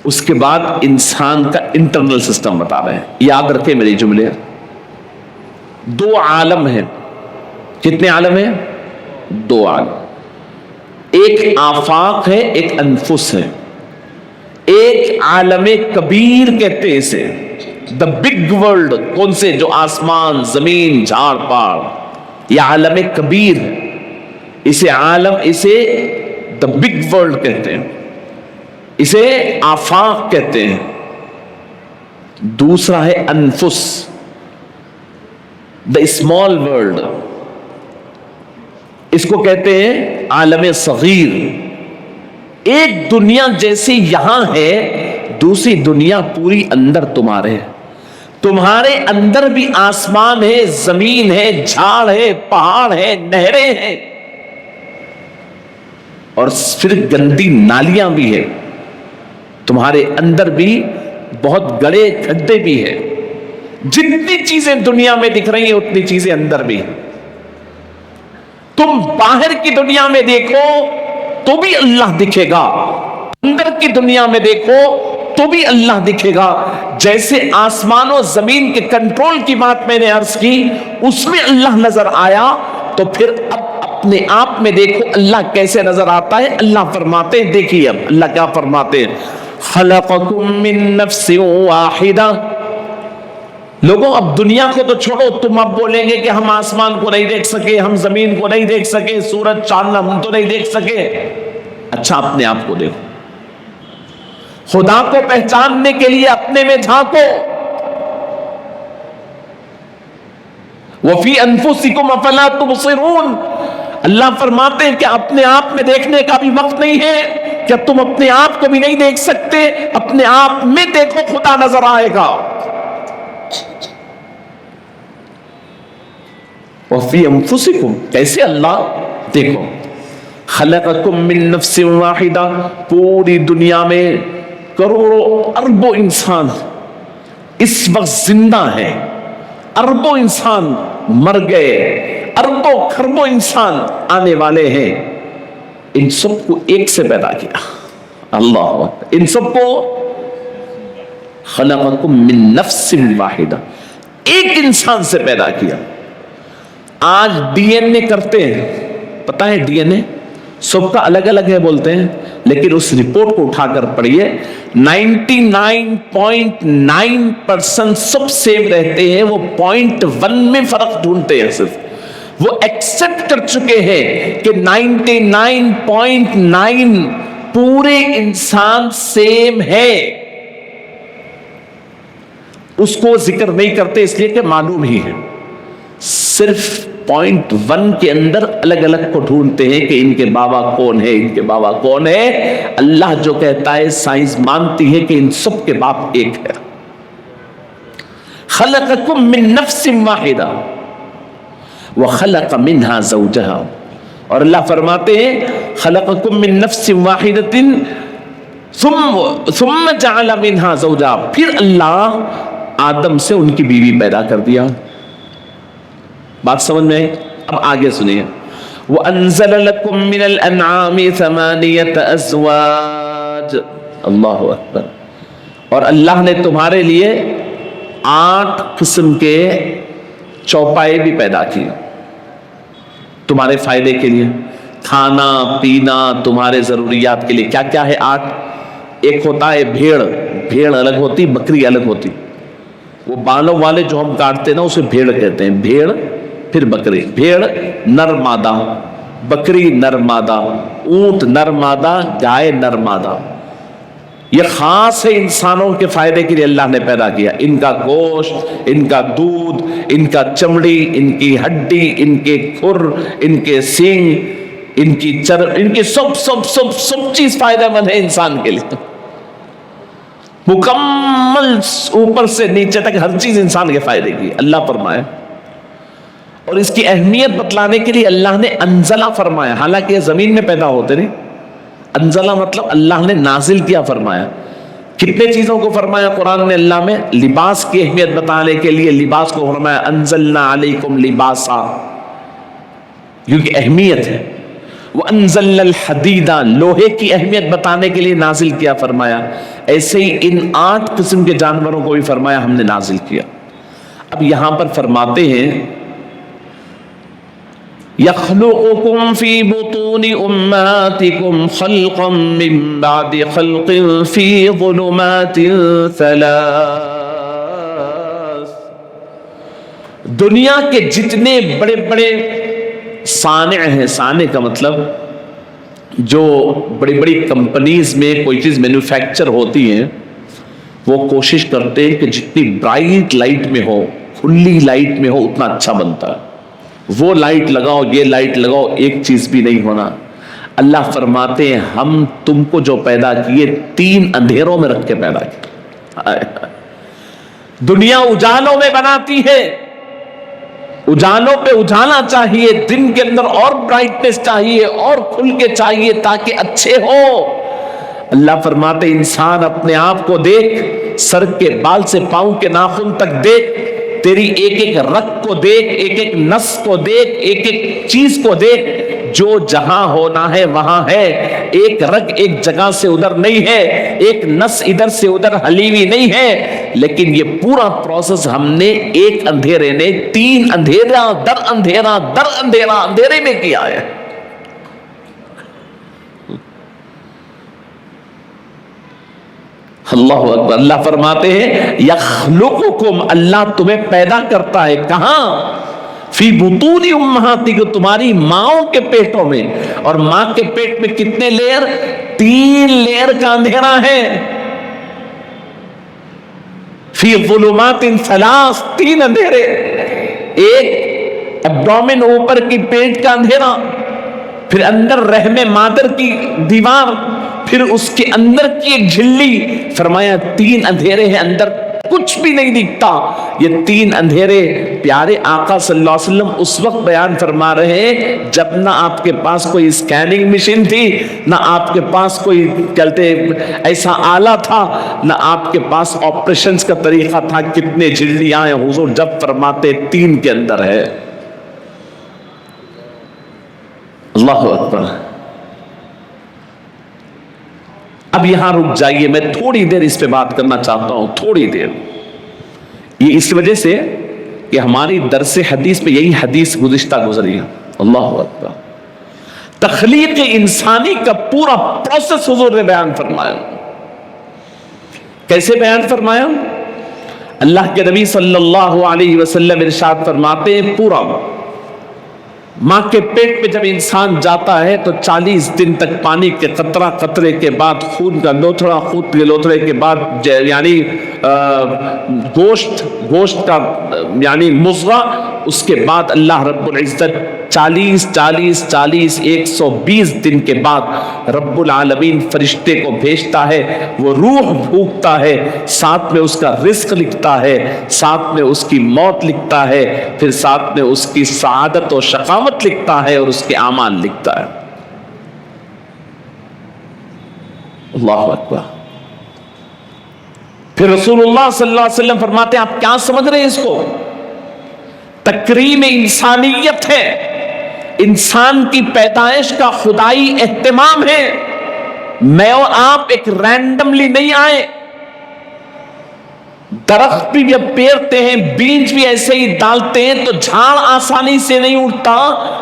اس کے بعد انسان کا انٹرنل سسٹم بتا رہے ہیں. یاد رکھیں میری جملے، دو عالم ہیں. کتنے عالم ہیں؟ دو عالم. ایک آفاق ہے، ایک انفس ہے. ایک عالم کبیر کہتے ہیں اسے، دا بگ ورلڈ. کون سے؟ جو آسمان، زمین، جھاڑ پاڑ، یہ عالم کبیر ہے. اسے دا بگ ورلڈ کہتے ہیں، اسے آفاق کہتے ہیں. دوسرا ہے انفس، دا اسمال ورلڈ، اس کو کہتے ہیں عالم صغیر. ایک دنیا جیسی یہاں ہے، دوسری دنیا پوری اندر تمہارے ہے. تمہارے اندر بھی آسمان ہے، زمین ہے، جھاڑ ہے، پہاڑ ہے، نہریں ہیں، اور پھر گندی نالیاں بھی ہے. تمہارے اندر بھی بہت گڑے کھڈے بھی ہیں. جتنی چیزیں دنیا میں دکھ رہی ہیں اتنی چیزیں اندر بھی ہیں. تم باہر کی دنیا میں دیکھو تو بھی اللہ دکھے گا، اندر کی دنیا میں دیکھو تو بھی اللہ دکھے گا. جیسے آسمان و زمین کے کنٹرول کی بات میں نے عرض کی، اس میں اللہ نظر آیا، تو پھر اب اپنے آپ میں دیکھو اللہ کیسے نظر آتا ہے. اللہ فرماتے ہیں، دیکھیے اب اللہ کیا فرماتے ہیں، خلقکم من نفس واحدہ. لوگوں اب دنیا کو تو چھوڑو، تم اب بولیں گے کہ ہم آسمان کو نہیں دیکھ سکے، ہم زمین کو نہیں دیکھ سکے، سورج چاند ہم تو نہیں دیکھ سکے. اچھا اپنے آپ کو دیکھو، خدا کو پہچاننے کے لیے اپنے میں جھانکو. وَفِي أَنفُسِكُمْ أَفَلَا تُبْصِرُونَ. اللہ فرماتے ہیں کہ اپنے آپ میں دیکھنے کا بھی وقت نہیں ہے. کیا تم اپنے آپ کو بھی نہیں دیکھ سکتے؟ اپنے آپ میں دیکھو، خدا نظر آئے گا. وَفِي أَنفُسِكُمْ، کیسے اللہ؟ دیکھو، خَلَقَكُم مِّن نَفْسٍ وَاحِدَةٍ. پوری دنیا میں کروڑوں اربوں انسان اس وقت زندہ ہیں، اربوں انسان مر گئے، اربوں خربوں انسان آنے والے ہیں. ان سب کو ایک سے پیدا کیا اللہ. ان سب کو خلقکم من نفس واحدہ، ایک انسان سے پیدا کیا. آج ڈی این اے کرتے ہیں، پتہ ہے ڈی این اے سب کا الگ الگ ہے بولتے ہیں، لیکن اس رپورٹ کو اٹھا کر پڑھیے، 99.9% سب سیم رہتے ہیں. وہ 0.1 میں فرق ڈھونڈتے ہیں. صرف وہ ایکسپٹ کر چکے ہیں کہ 99.9 پورے انسان سیم ہے. اس کو ذکر نہیں کرتے اس لیے کہ معلوم ہی ہے. صرف 0.1 کے اندر الگ الگ کو ڈھونڈتے ہیں کہ ان کے بابا کون ہے، ان کے بابا کون ہے. اللہ جو کہتا ہے، سائنس مانتی ہے کہ ان سب کے باپ ایک ہے. خلقکم من نفس واحدہ وخلق منها زوجها. اور اللہ فرماتے ہیں خلقکم من نفس واحدۃ ثم جعل منها زوجها. پھر اللہ آدم سے ان کی بیوی پیدا کر دیا. بات سمجھ میں؟ اب آگے سنیے، وَأَنزَلَ لَكُم مِّنَ الْأَنْعَامِ ثَمَانِيَةَ أَزْوَاجٍ. اللہ اکبر. اور اللہ نے تمہارے لیے 8 قسم کے چوپائے بھی پیدا کیے تمہارے فائدے کے لیے، کھانا پینا تمہارے ضروریات کے لیے۔ کیا کیا ہے 8؟ ایک ہوتا ہے بھیڑ، بھیڑ الگ ہوتی، بکری الگ ہوتی۔ وہ بالوں والے جو ہم کاٹتے ہیں نا اسے بھیڑ کہتے ہیں، بھیڑ پھر بکری۔ بھیڑ نر مادہ، بکری نر مادہ، اونٹ نر مادہ، گائے نر مادہ۔ یہ خاص ہے انسانوں کے فائدے کے لیے اللہ نے پیدا کیا۔ ان کا گوشت، ان کا دودھ، ان کا چمڑی، ان کی ہڈی، ان کے کھر، ان کے سینگ، ان کی چرب، ان کی سب چیز فائدہ مند ہے انسان کے لیے۔ مکمل اوپر سے نیچے تک ہر چیز انسان کے فائدے کی اللہ فرمایا۔ اور اس کی اہمیت بتلانے کے لیے اللہ نے انزلہ فرمایا، حالانکہ یہ زمین میں پیدا ہوتے نہیں۔ انزلہ مطلب اللہ نے نازل کیا فرمایا۔ کتنے چیزوں کو فرمایا قرآن نے اللہ میں؟ لباس کی اہمیت بتانے کے لیے لباس کو فرمایا انزلنا علیکم لباسا، کیونکہ اہمیت ہے۔ وَأَنزَلْنَا الْحَدِيدَ، لوہے کی اہمیت بتانے کے لیے نازل کیا فرمایا۔ ایسے ہی ان 8 قسم کے جانوروں کو بھی فرمایا ہم نے نازل کیا۔ اب یہاں پر فرماتے ہیں يَخْلُقُكُمْ فِي بُطُونِ أُمَّهَاتِكُمْ خَلْقًا مِّن بَعْدِ خَلْقٍ فِي ظُلُمَاتٍ 3۔ دنیا کے جتنے بڑے بڑے صانع ہیں، صانع کا مطلب جو بڑی بڑی کمپنیز میں کوئی چیز مینوفیکچر ہوتی ہیں، وہ کوشش کرتے ہیں کہ جتنی برائٹ لائٹ میں ہو، کھلی لائٹ میں ہو، اتنا اچھا بنتا ہے۔ وہ لائٹ لگاؤ، یہ لائٹ لگاؤ، ایک چیز بھی نہیں ہونا۔ اللہ فرماتے ہیں ہم تم کو جو پیدا کیے 3 اندھیروں میں رکھ کے پیدا کیے۔ دنیا اجالوں میں بناتی ہے، اجالوں پہ اجالا چاہیے، دن کے اندر اور برائٹنس چاہیے، اور کھل کے چاہیے تاکہ اچھے ہو۔ اللہ فرماتے انسان اپنے آپ کو دیکھ، سر کے بال سے پاؤں کے ناخن تک دیکھ، تیری ایک ایک رگ کو دیکھ، ایک ایک نس کو دیکھ، ایک ایک چیز کو دیکھ، جو جہاں ہونا ہے وہاں ہے۔ ایک رگ ایک جگہ سے ادھر نہیں ہے، ایک نس ادھر سے ادھر ہلی ہوئی نہیں ہے، لیکن یہ پورا پروسیس ہم نے ایک اندھیرے نے 3 اندھیرا در اندھیرا در اندھیرا اندھیرے میں کیا ہے۔ اللہ اکبر۔ اللہ فرماتے ہیں یخلقکم، اللہ تمہیں پیدا کرتا ہے کہاں؟ فی بطون امہاتکم، تمہاری ماؤں کے پیٹوں میں۔ اور ماں کے پیٹ میں کتنے لیئر؟ 3 لیئر کا اندھیرا ہے۔ فی ظلمات 3، 3 اندھیرے۔ ایک ایبڈومن، اوپر کی پیٹ کا اندھیرا، پھر اندر رحم مادر کی دیوار، پھر اس کے اندر کی ایک جھلی۔ فرمایا 3 اندھیرے ہیں، اندر کچھ بھی نہیں دکھتا۔ یہ 3 اندھیرے پیارے آقا صلی اللہ علیہ وسلم اس وقت بیان فرما رہے ہیں جب نہ آپ کے پاس کوئی اسکیننگ مشین تھی، نہ آپ کے پاس کوئی کہتے ایسا آلہ تھا، نہ آپ کے پاس آپریشنز کا طریقہ تھا۔ کتنے جھلیاں ہیں حضور جب فرماتے 3 کے اندر ہے۔ اللہ اکبر۔ اب یہاں رک جائیے، میں تھوڑی دیر اس پہ بات کرنا چاہتا ہوں، تھوڑی دیر۔ یہ اس وجہ سے کہ ہماری درس حدیث پہ یہی حدیث گزشتہ گزری ہے۔ اللہ اکبر۔ تخلیق انسانی کا پورا پروسیس حضور نے بیان فرمایا۔ کیسے بیان فرمایا؟ اللہ کے نبی صلی اللہ علیہ وسلم ارشاد فرماتے ہیں پورا ماں کے پیٹ پہ جب انسان جاتا ہے تو 40 دن تک پانی کے قطرہ قطرے کے بعد خون کا لوتھڑا، خون کے لوتھڑے کے بعد یعنی گوشت کا یعنی مضغہ، اس کے بعد اللہ رب العزت 120 دن کے بعد رب العالمین فرشتے کو بھیجتا ہے، وہ روح پھونکتا ہے، ساتھ میں اس کا رزق لکھتا ہے، ساتھ میں اس کی موت لکھتا ہے، پھر ساتھ میں اس کی سعادت و شقاوت لکھتا ہے اور اس کے اعمال لکھتا ہے۔ اللہ اکبر۔ پھر رسول اللہ صلی اللہ علیہ وسلم فرماتے ہیں آپ کیا سمجھ رہے ہیں اس کو؟ تکریم انسانیت ہے، انسان کی پیدائش کا خدائی اہتمام ہے۔ میں اور آپ ایک رینڈملی نہیں آئے، درخت بھی جب پیرتے ہیں بیج بھی ایسے ہی ڈالتے ہیں تو جھاڑ آسانی سے نہیں اٹھتا،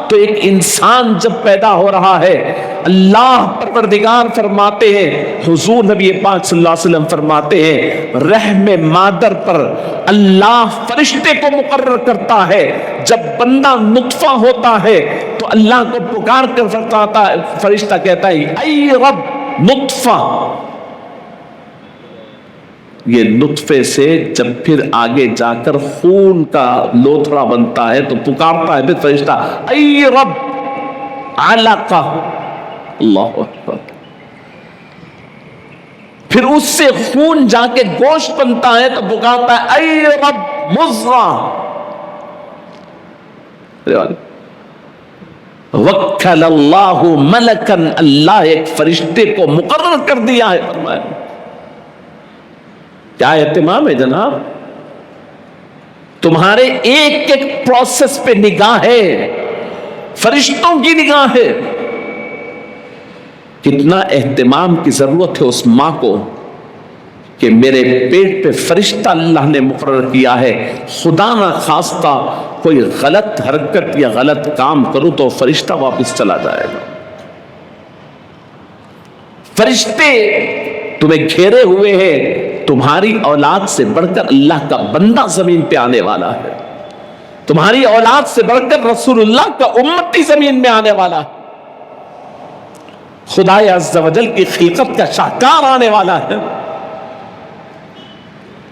تو ایک انسان جب پیدا ہو رہا ہے، اللہ پروردگار فرماتے ہیں، حضور نبی پاک صلی اللہ علیہ وسلم فرماتے ہیں، رحم مادر پر اللہ فرشتے کو مقرر کرتا ہے، جب بندہ نطفہ ہوتا ہے تو اللہ کو پکار کر فرشتہ کہتا ہے اے رب نطفہ، یہ نطفے سے جب پھر آگے جا کر خون کا لوتھڑا بنتا ہے تو پکارتا ہے پھر فرشتہ اے رب علقہ، اللہ اکبر، پھر اس سے خون جا کے گوشت بنتا ہے تو پکارتا ہے اے رب مضغہ، وکل اللہ ملکن، اللہ ایک فرشتے کو مقرر کر دیا ہے، فرمایا کیا اہتمام ہے جناب، تمہارے ایک ایک پروسیس پہ نگاہ ہے، فرشتوں کی نگاہ ہے، کتنا اہتمام کی ضرورت ہے اس ماں کو کہ میرے پیٹ پہ فرشتہ اللہ نے مقرر کیا ہے، خدا نہ خواستہ کوئی غلط حرکت یا غلط کام کروں تو فرشتہ واپس چلا جائے گا۔ فرشتے تمہیں گھیرے ہوئے ہیں، تمہاری اولاد سے بڑھ کر اللہ کا بندہ زمین پہ آنے والا ہے، تمہاری اولاد سے بڑھ کر رسول اللہ کا امتی زمین میں آنے والا ہے، خدا عز و جل کی خلقت کا شاہکار آنے والا ہے۔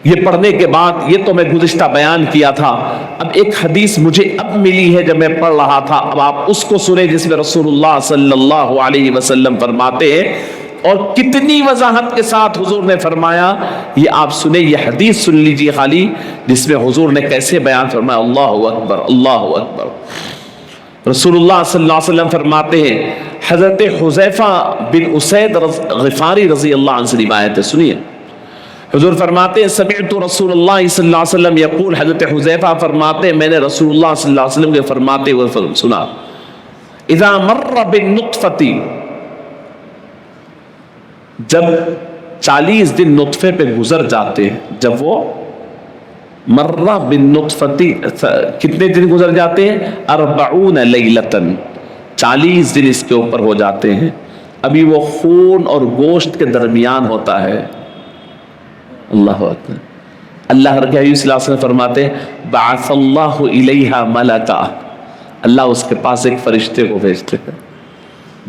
یہ پڑھنے کے بعد، یہ تو میں گزشتہ بیان کیا تھا، اب ایک حدیث مجھے اب ملی ہے جب میں پڑھ رہا تھا، اب آپ اس کو سنیں جس میں رسول اللہ صلی اللہ علیہ وسلم فرماتے ہیں، اور کتنی وضاحت کے ساتھ حضور نے فرمایا، یہ آپ سنیں، یہ حدیث سن لیجیے خالی، جس میں حضور نے کیسے بیان فرمایا، اللہ اکبر اللہ اکبر۔ رسول اللہ صلی اللہ علیہ وسلم فرماتے ہیں، حضرت حذیفہ بن اسید غفاری رضی اللہ عنہ سے روایت ہے، سنیے، حضور فرماتے ہیں سمعت رسول اللہ صلی اللہ علیہ وسلم یقول، حضرت حذیفہ فرماتے ہیں میں نے رسول اللہ صلی اللہ علیہ وسلم کے فرماتے ہوئے سنا، اذا مر بالنطفۃ، جب 40 دن نطفے پہ گزر جاتے ہیں، جب وہ مرہ بالنطفۃ، کتنے دن گزر جاتے ہیں، 40 لیلۃ، 40 دن اس کے اوپر ہو جاتے ہیں، ابھی وہ خون اور گوشت کے درمیان ہوتا ہے، اللہ اکبر، اللہ رسول صلی اللہ علیہ وسلم فرماتے ہیں بعث اللہ الیہا ملکا، اللہ اس کے پاس ایک فرشتے کو بھیجتے ہیں،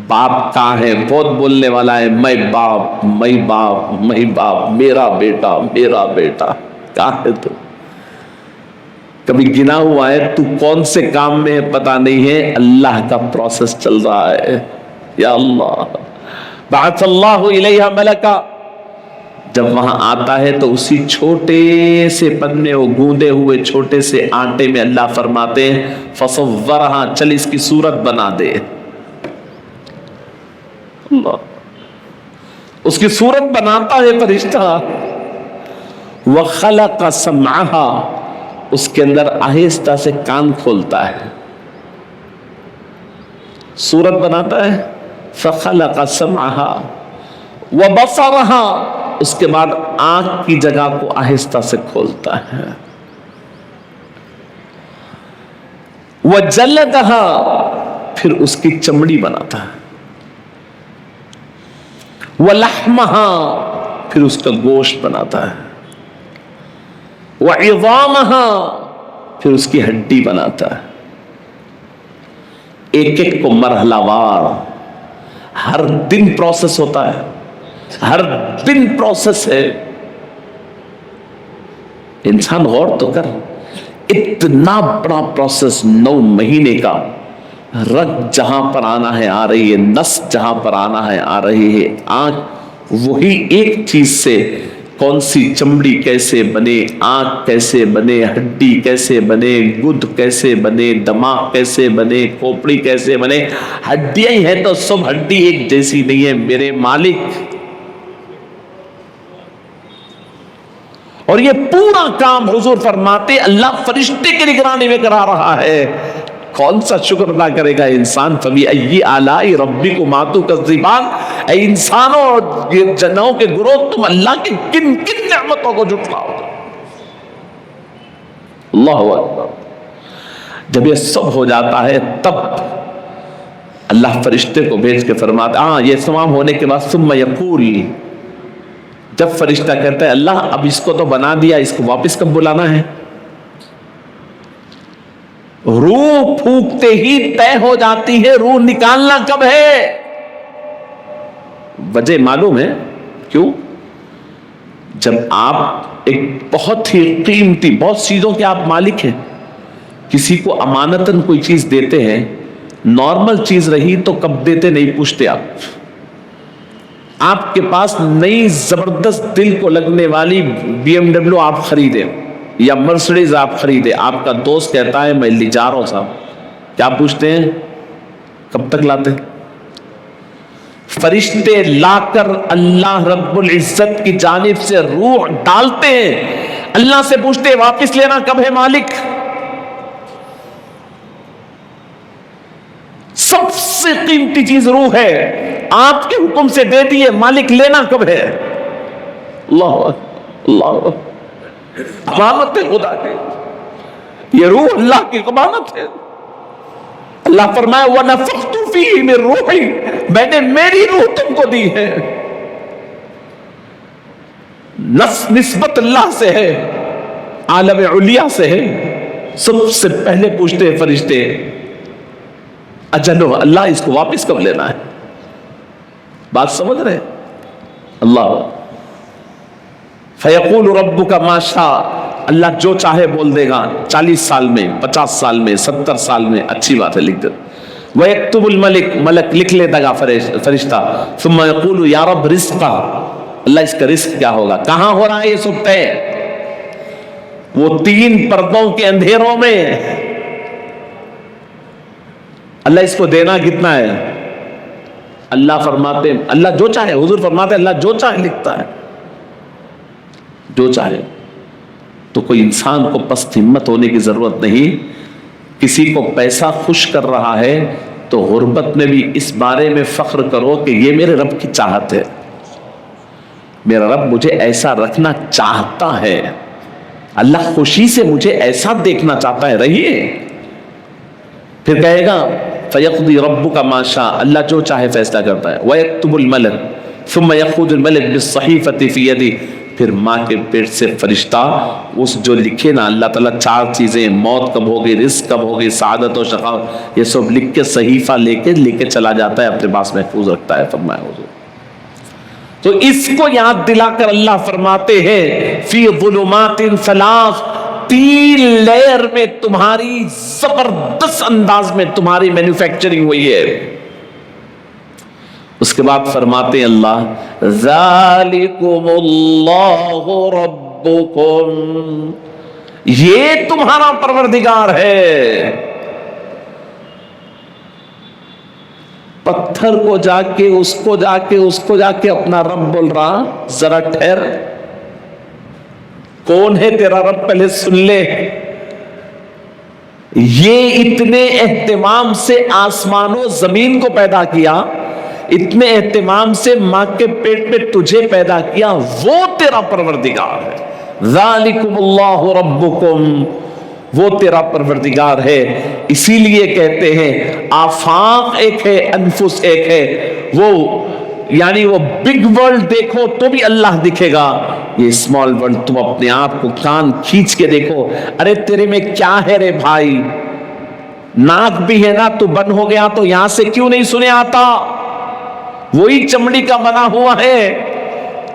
باپ کہاں ہے، بہت بولنے والا ہے، میں باپ میں باپ میں باپ، میرا بیٹا میرا بیٹا، کہاں ہے تو، کبھی گنا ہوا ہے تو کون سے کام میں ہے پتہ نہیں ہے، اللہ کا پروسیس چل رہا ہے، یا اللہ، بعث اللہ الیہا ملکا، جب وہاں آتا ہے تو اسی چھوٹے سے پن میں، وہ گوندے ہوئے چھوٹے سے آٹے میں اللہ فرماتے ہیں فصورہا، چل اس کی صورت بنا دے، اللہ اس کی صورت بناتا ہے فرشتہ، وخلق سمعہا، اس کے اندر آہستہ سے کان کھولتا ہے، صورت بناتا ہے، فخلق سمعہا وبصرہا، اس کے بعد آنکھ کی جگہ کو آہستہ سے کھولتا ہے، وجلدہا، پھر اس کی چمڑی بناتا ہے، وَلَحْمَهَا، پھر اس کا گوشت بناتا ہے، وَعِظَامَهَا، پھر اس کی ہڈی بناتا ہے، ایک ایک کو مرحلہ وار، ہر دن پروسیس ہوتا ہے، ہر دن پروسیس ہے، انسان غور تو کر، اتنا بڑا پروسیس، 9 مہینے کا، رگ جہاں پر آنا ہے آ رہی ہے، نس جہاں پر آنا ہے آ رہی ہے، آنکھ وہی ایک چیز سے، کون سی چمڑی کیسے بنے، آنکھ کیسے بنے، ہڈی کیسے بنے، گد کیسے بنے، دماغ کیسے بنے، کھوپڑی کیسے بنے، ہڈیاں ہی ہیں تو سب ہڈی ایک جیسی نہیں ہے میرے مالک، اور یہ پورا کام حضور فرماتے اللہ فرشتے کی نگرانی میں کرا رہا ہے، کون سا شکر ادا کرے گا انسان، فَبِأَيِّ آلَاءِ رَبِّكُمَا تُكَذِّبَانِ، اے انسانوں اور جنوں کے گروہ، تم اللہ کی کن کن نعمتوں کو جھٹلاؤ گے، اللہ اکبر. جب یہ سب ہو جاتا ہے تب اللہ فرشتے کو بھیج کے فرماتا یہ تمام ہونے کے بعد ثم یقول، جب فرشتہ کہتا ہے اللہ اب اس کو تو بنا دیا، اس کو واپس کب بلانا ہے؟ روح پھونکتے ہی طے ہو جاتی ہے روح نکالنا کب ہے. وجہ معلوم ہے کیوں؟ جب آپ ایک بہت ہی قیمتی، بہت چیزوں کے آپ مالک ہیں، کسی کو امانتاً کوئی چیز دیتے ہیں، نارمل چیز رہی تو کب دیتے نہیں پوچھتے آپ کے پاس نئی زبردست دل کو لگنے والی BMW آپ خریدے یا مرسڈیز آپ خریدے، آپ کا دوست کہتا ہے میں لے جا رہا ہوں صاحب، کیا پوچھتے ہیں کب تک لاتے؟ فرشتے لا کر اللہ رب العزت کی جانب سے روح ڈالتے ہیں، اللہ سے پوچھتے واپس لینا کب ہے مالک؟ سب سے قیمتی چیز روح ہے، آپ کے حکم سے دے دیے، مالک لینا کب ہے؟ اللہ اللہ، امانت ہے خدا کی، یہ روح اللہ کی امانت ہے. اللہ فرمایا وَنَفَخْتُ فِيهِ مِن رُوحِي، میں نے میری روح تم کو دی ہے. نسبت اللہ سے ہے، عالم علیہ سے ہے. سب سے پہلے پوچھتے فرشتے اجلو اللہ اس کو واپس کب لینا ہے؟ بات سمجھ رہے اللہ. فَيَقُولُ رَبُّكَ مَا شَاءَ، اللہ جو چاہے بول دے گا، 40 سال میں، 50 سال میں، 70 سال میں، اچھی بات ہے لکھ دے. وَيَكْتُبُ الْمَلِكُ، ملک لکھ لیتا گا فرشتہ. ثُمَّ يَقُولُ يَا رَبِّ رِزْقَهُ، اللہ اس کا رزق کیا ہوگا، کہاں ہو رہا ہے یہ سب طے؟ وہ 3 پردوں کے اندھیروں میں اللہ اس کو دینا کتنا ہے؟ اللہ فرماتے، اللہ جو چاہے، حضور فرماتے اللہ جو چاہے لکھتا ہے، جو چاہے. تو کوئی انسان کو پست ہمت ہونے کی ضرورت نہیں. کسی کو پیسہ خوش کر رہا ہے تو غربت میں بھی اس بارے میں فخر کرو کہ یہ میرے رب کی چاہت ہے، میرا رب مجھے ایسا رکھنا چاہتا ہے، اللہ خوشی سے مجھے ایسا دیکھنا چاہتا ہے. رہیے. پھر کہے گا فَيَقْضِي رَبُّكَ مَا شَاءَ، اللہ جو چاہے فیصلہ کرتا ہے. وَيَكْتُبُ الْمَلَكُ ثُمَّ يَأْخُذُ الْمَلَكُ بِالصَّحِيفَةِ فِي يَدِهِ، پھر ماں کے پیٹ سے فرشتہ اس جو لکھے نا اللہ تعالیٰ 4 چیزیں، موت کب ہوگی، رزق کب ہوگی، سعادت و شقاوت، یہ سب لکھ کے صحیفہ لے کے چلا جاتا ہے، اپنے پاس محفوظ رکھتا ہے. فرمایا حضور. تو اس کو یاد دلا کر اللہ فرماتے ہیں فی ظلمات 3، 3 لیئر میں تمہاری زبردست انداز میں تمہاری مینوفیکچرنگ ہوئی ہے. اس کے بعد فرماتے ہیں اللہ ذالکم اللہ ربکم، یہ تمہارا پروردگار ہے. پتھر کو جا کے اس کو جا کے اپنا رب بول رہا، ذرا ٹھہر، کون ہے تیرا رب پہلے سن لے. یہ اتنے اہتمام سے آسمان و زمین کو پیدا کیا، اتنے اہتمام سے ماں کے پیٹ میں تجھے پیدا کیا، وہ تیرا پروردگار ہے. ذالکم اللہ ربکم، وہ تیرا پروردگار ہے. اسی لیے کہتے ہیں آفاق ایک ہے، انفس ایک ہے. وہ یعنی وہ بگ ورلڈ دیکھو تو بھی اللہ دکھے گا، یہ اسمال ورلڈ تم اپنے آپ کو کان کھینچ کے دیکھو، ارے تیرے میں کیا ہے رے بھائی، ناک بھی ہے نا، تو بند ہو گیا تو یہاں سے کیوں نہیں سنے آتا، وہی چمڑی کا بنا ہوا ہے،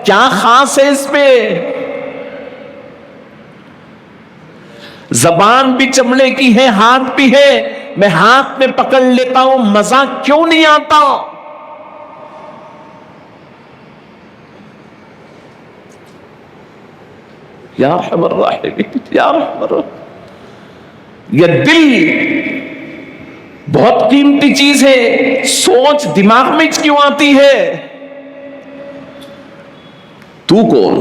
کیا خاص ہے اس پہ. زبان بھی چمڑے کی ہے، ہاتھ بھی ہے، میں ہاتھ میں پکڑ لیتا ہوں، مزہ کیوں نہیں آتا. یا ارحم الراحمین، یا ارحم الراحمین. یہ دل بہت قیمتی چیز ہے، سوچ دماغ میں کیوں آتی ہے. تو کون؟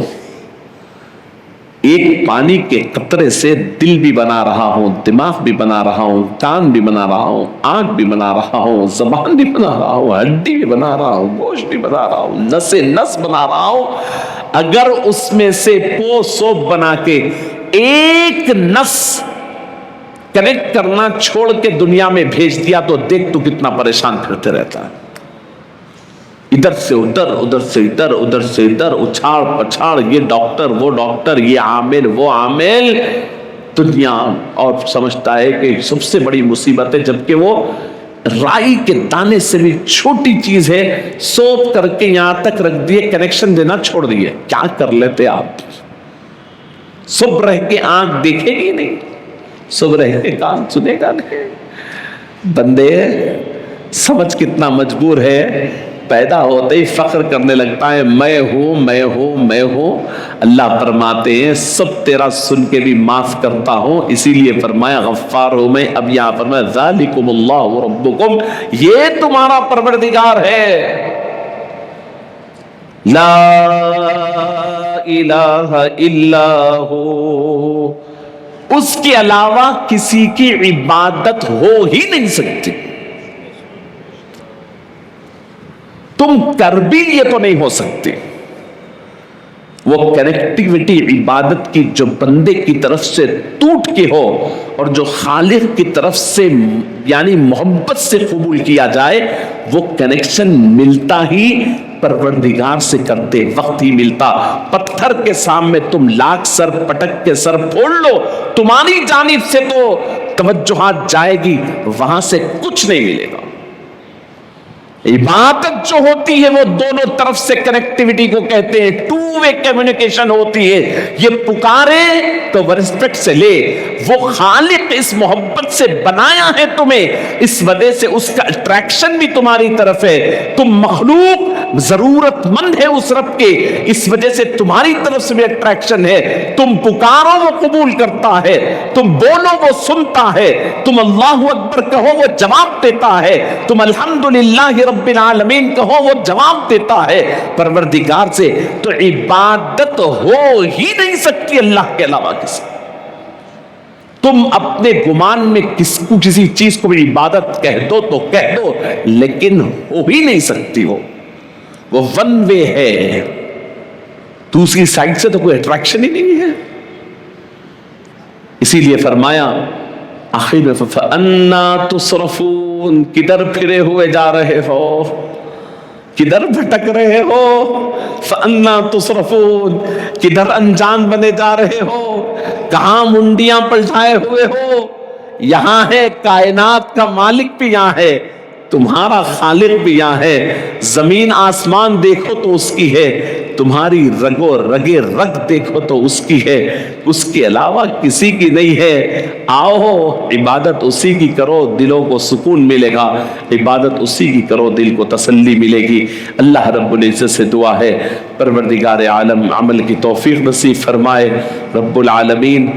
ایک پانی کے قطرے سے دل بھی بنا رہا ہوں، دماغ بھی بنا رہا ہوں، کان بھی بنا رہا ہوں، آنکھ بھی بنا رہا ہوں، زبان بھی بنا رہا ہوں، ہڈی بھی بنا رہا ہوں، گوشت بھی بنا رہا ہوں، نس بنا رہا ہوں. اگر اس میں سے پو سوپ بنا کے ایک نس کنیکٹ کرنا چھوڑ کے دنیا میں بھیج دیا تو دیکھ تو کتنا پریشان پھرتے رہتا ہے، ادھر سے ادھر، ادھر سے ادھر، ادھر سے ادھر، اچھاڑ پچھاڑ، یہ ڈاکٹر وہ ڈاکٹر، یہ عامل وہ عامل، دنیا، اور سمجھتا ہے کہ سب سے بڑی مصیبت ہے، جبکہ وہ رائی کے دانے سے بھی چھوٹی چیز ہے، سوپ کر کے یہاں تک رکھ دیے، کنیکشن دینا چھوڑ دیے، کیا کر لیتے آپ؟ صبح رہ کے آنکھ دیکھے گی نہیں، صبح رہ کے کان سنے گا نہیں۔ بندے سمجھ کتنا مجبور ہے، پیدا ہوتے ہی فخر کرنے لگتا ہے، میں ہوں میں ہوں میں ہوں۔ اللہ فرماتے ہیں سب تیرا سن کے بھی معاف کرتا ہوں، اسی لیے فرمایا غفار ہوں میں۔ اب یہاں فرمایا ذالکم اللہ ربکم، یہ تمہارا پروردگار ہے، لا الہ الا ہو، اس کے علاوہ کسی کی عبادت ہو ہی نہیں سکتی، تم کر بھی یہ تو نہیں ہو سکتے۔ وہ کنیکٹیوٹی عبادت کی جو بندے کی طرف سے ٹوٹ کے ہو اور جو خالق کی طرف سے یعنی محبت سے قبول کیا جائے، وہ کنیکشن ملتا ہی پروردگار سے کرتے وقت ہی ملتا۔ پتھر کے سامنے تم لاکھ سر پٹک کے سر پھوڑ لو، تمہاری جانب سے تو توجہات جائے گی، وہاں سے کچھ نہیں ملے گا۔ عبادت جو ہوتی ہے وہ دونوں طرف سے کنیکٹیوٹی کو کہتے ہیں، ٹو وے کمیونیکیشن ہوتی ہے۔ یہ پکارے تو وہ رسپیکٹ سے لے، وہ خالق اس محبت سے بنایا ہے تمہیں، اس وجہ سے اس کا اٹریکشن بھی تمہاری طرف ہے، تم مخلوق ضرورت مند ہے اس رب کے، اس وجہ سے تمہاری طرف سے بھی اٹریکشن ہے۔ تم پکارو وہ قبول کرتا ہے، تم بولو وہ سنتا ہے، تم اللہ اکبر کہو وہ جواب دیتا ہے، تم الحمدللہ رب العالمین کہو وہ جواب دیتا ہے پروردگار سے۔ تو عبادت ہو ہی نہیں سکتی اللہ کے علاوہ کسی۔ تم اپنے گمان میں کسی چیز کو بھی عبادت کہہ دو تو کہہ دو، لیکن ہو ہی نہیں سکتی، وہ ون وے ہے، دوسری سائڈ سے تو کوئی اٹریکشن ہی نہیں ہے۔ اسی لیے فرمایا آخر میں فَأَنَّا تُصْرَفُونَ، کدھر پھرے ہوئے جا رہے ہو، کدھر بھٹک رہے ہو، فَأَنَّا تُصْرَفُونَ، کدھر انجان بنے جا رہے ہو، کہاں منڈیاں پلٹائے ہوئے ہو؟ یہاں ہے، کائنات کا مالک بھی یہاں ہے، تمہارا خالق بھی یہاں ہے، زمین آسمان دیکھو تو اس کی ہے، تمہاری رگو رگے رگ دیکھو تو اس کی ہے، اس کے علاوہ کسی کی نہیں ہے۔ آؤ عبادت اسی کی کرو، دلوں کو سکون ملے گا، عبادت اسی کی کرو، دل کو تسلی ملے گی۔ اللہ رب العزت سے دعا ہے پروردگار عالم عمل کی توفیق نصیب فرمائے، رب العالمین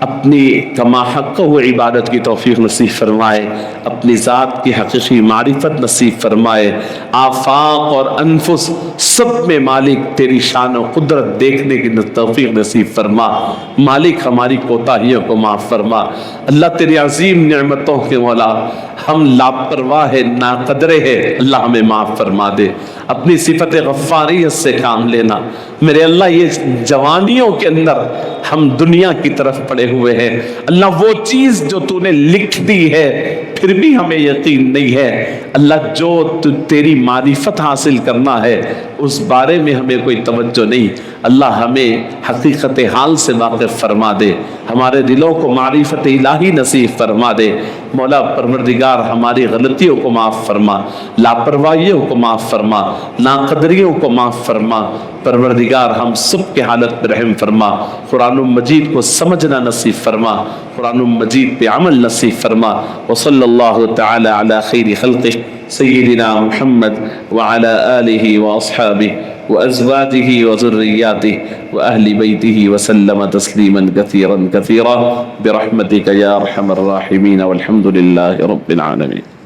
اپنی کما حق و عبادت کی توفیق نصیب فرمائے، اپنی ذات کی حقیقی معرفت نصیب فرمائے، آفاق اور انفس سب میں مالک تیری شان و قدرت دیکھنے کی توفیق نصیب فرما، مالک ہماری کوتاہیوں کو معاف فرما۔ اللہ تیری عظیم نعمتوں کے مولا، ہم لاپرواہ ہے، ناقدرے ہیں، اللہ ہمیں معاف فرما دے، اپنی صفت غفاریت سے کام لینا۔ میرے اللہ یہ جوانیوں کے اندر ہم دنیا کی طرف پڑے ہوئے ہیں، اللہ وہ چیز جو تو نے لکھ دی ہے پھر بھی ہمیں یقین نہیں ہے، اللہ جو تیری معرفت حاصل کرنا ہے اس بارے میں ہمیں کوئی توجہ نہیں، اللہ ہمیں حقیقت حال سے واقف فرما دے، ہمارے دلوں کو معرفت الہی نصیب فرما دے۔ مولا پروردگار ہماری غلطیوں کو معاف فرما، لاپرواہیوں کو معاف فرما، ناقدریوں کو معاف فرما، پروردگار ہم سب کے حالت پر رحم فرما، قرآن مجید کو سمجھنا نصیب فرما، قرآن مجید پہ عمل نصیب فرما۔ وصلی اللہ تعالی علی خیر خلقہ سیدنا محمد وعلی آلہ واصحابہ وازواجہ وذریاتہ واہل بیتہ وسلم تسلیما کثیرا کثیرا برحمتک یا ارحم الراحمین والحمد للہ رب العالمین۔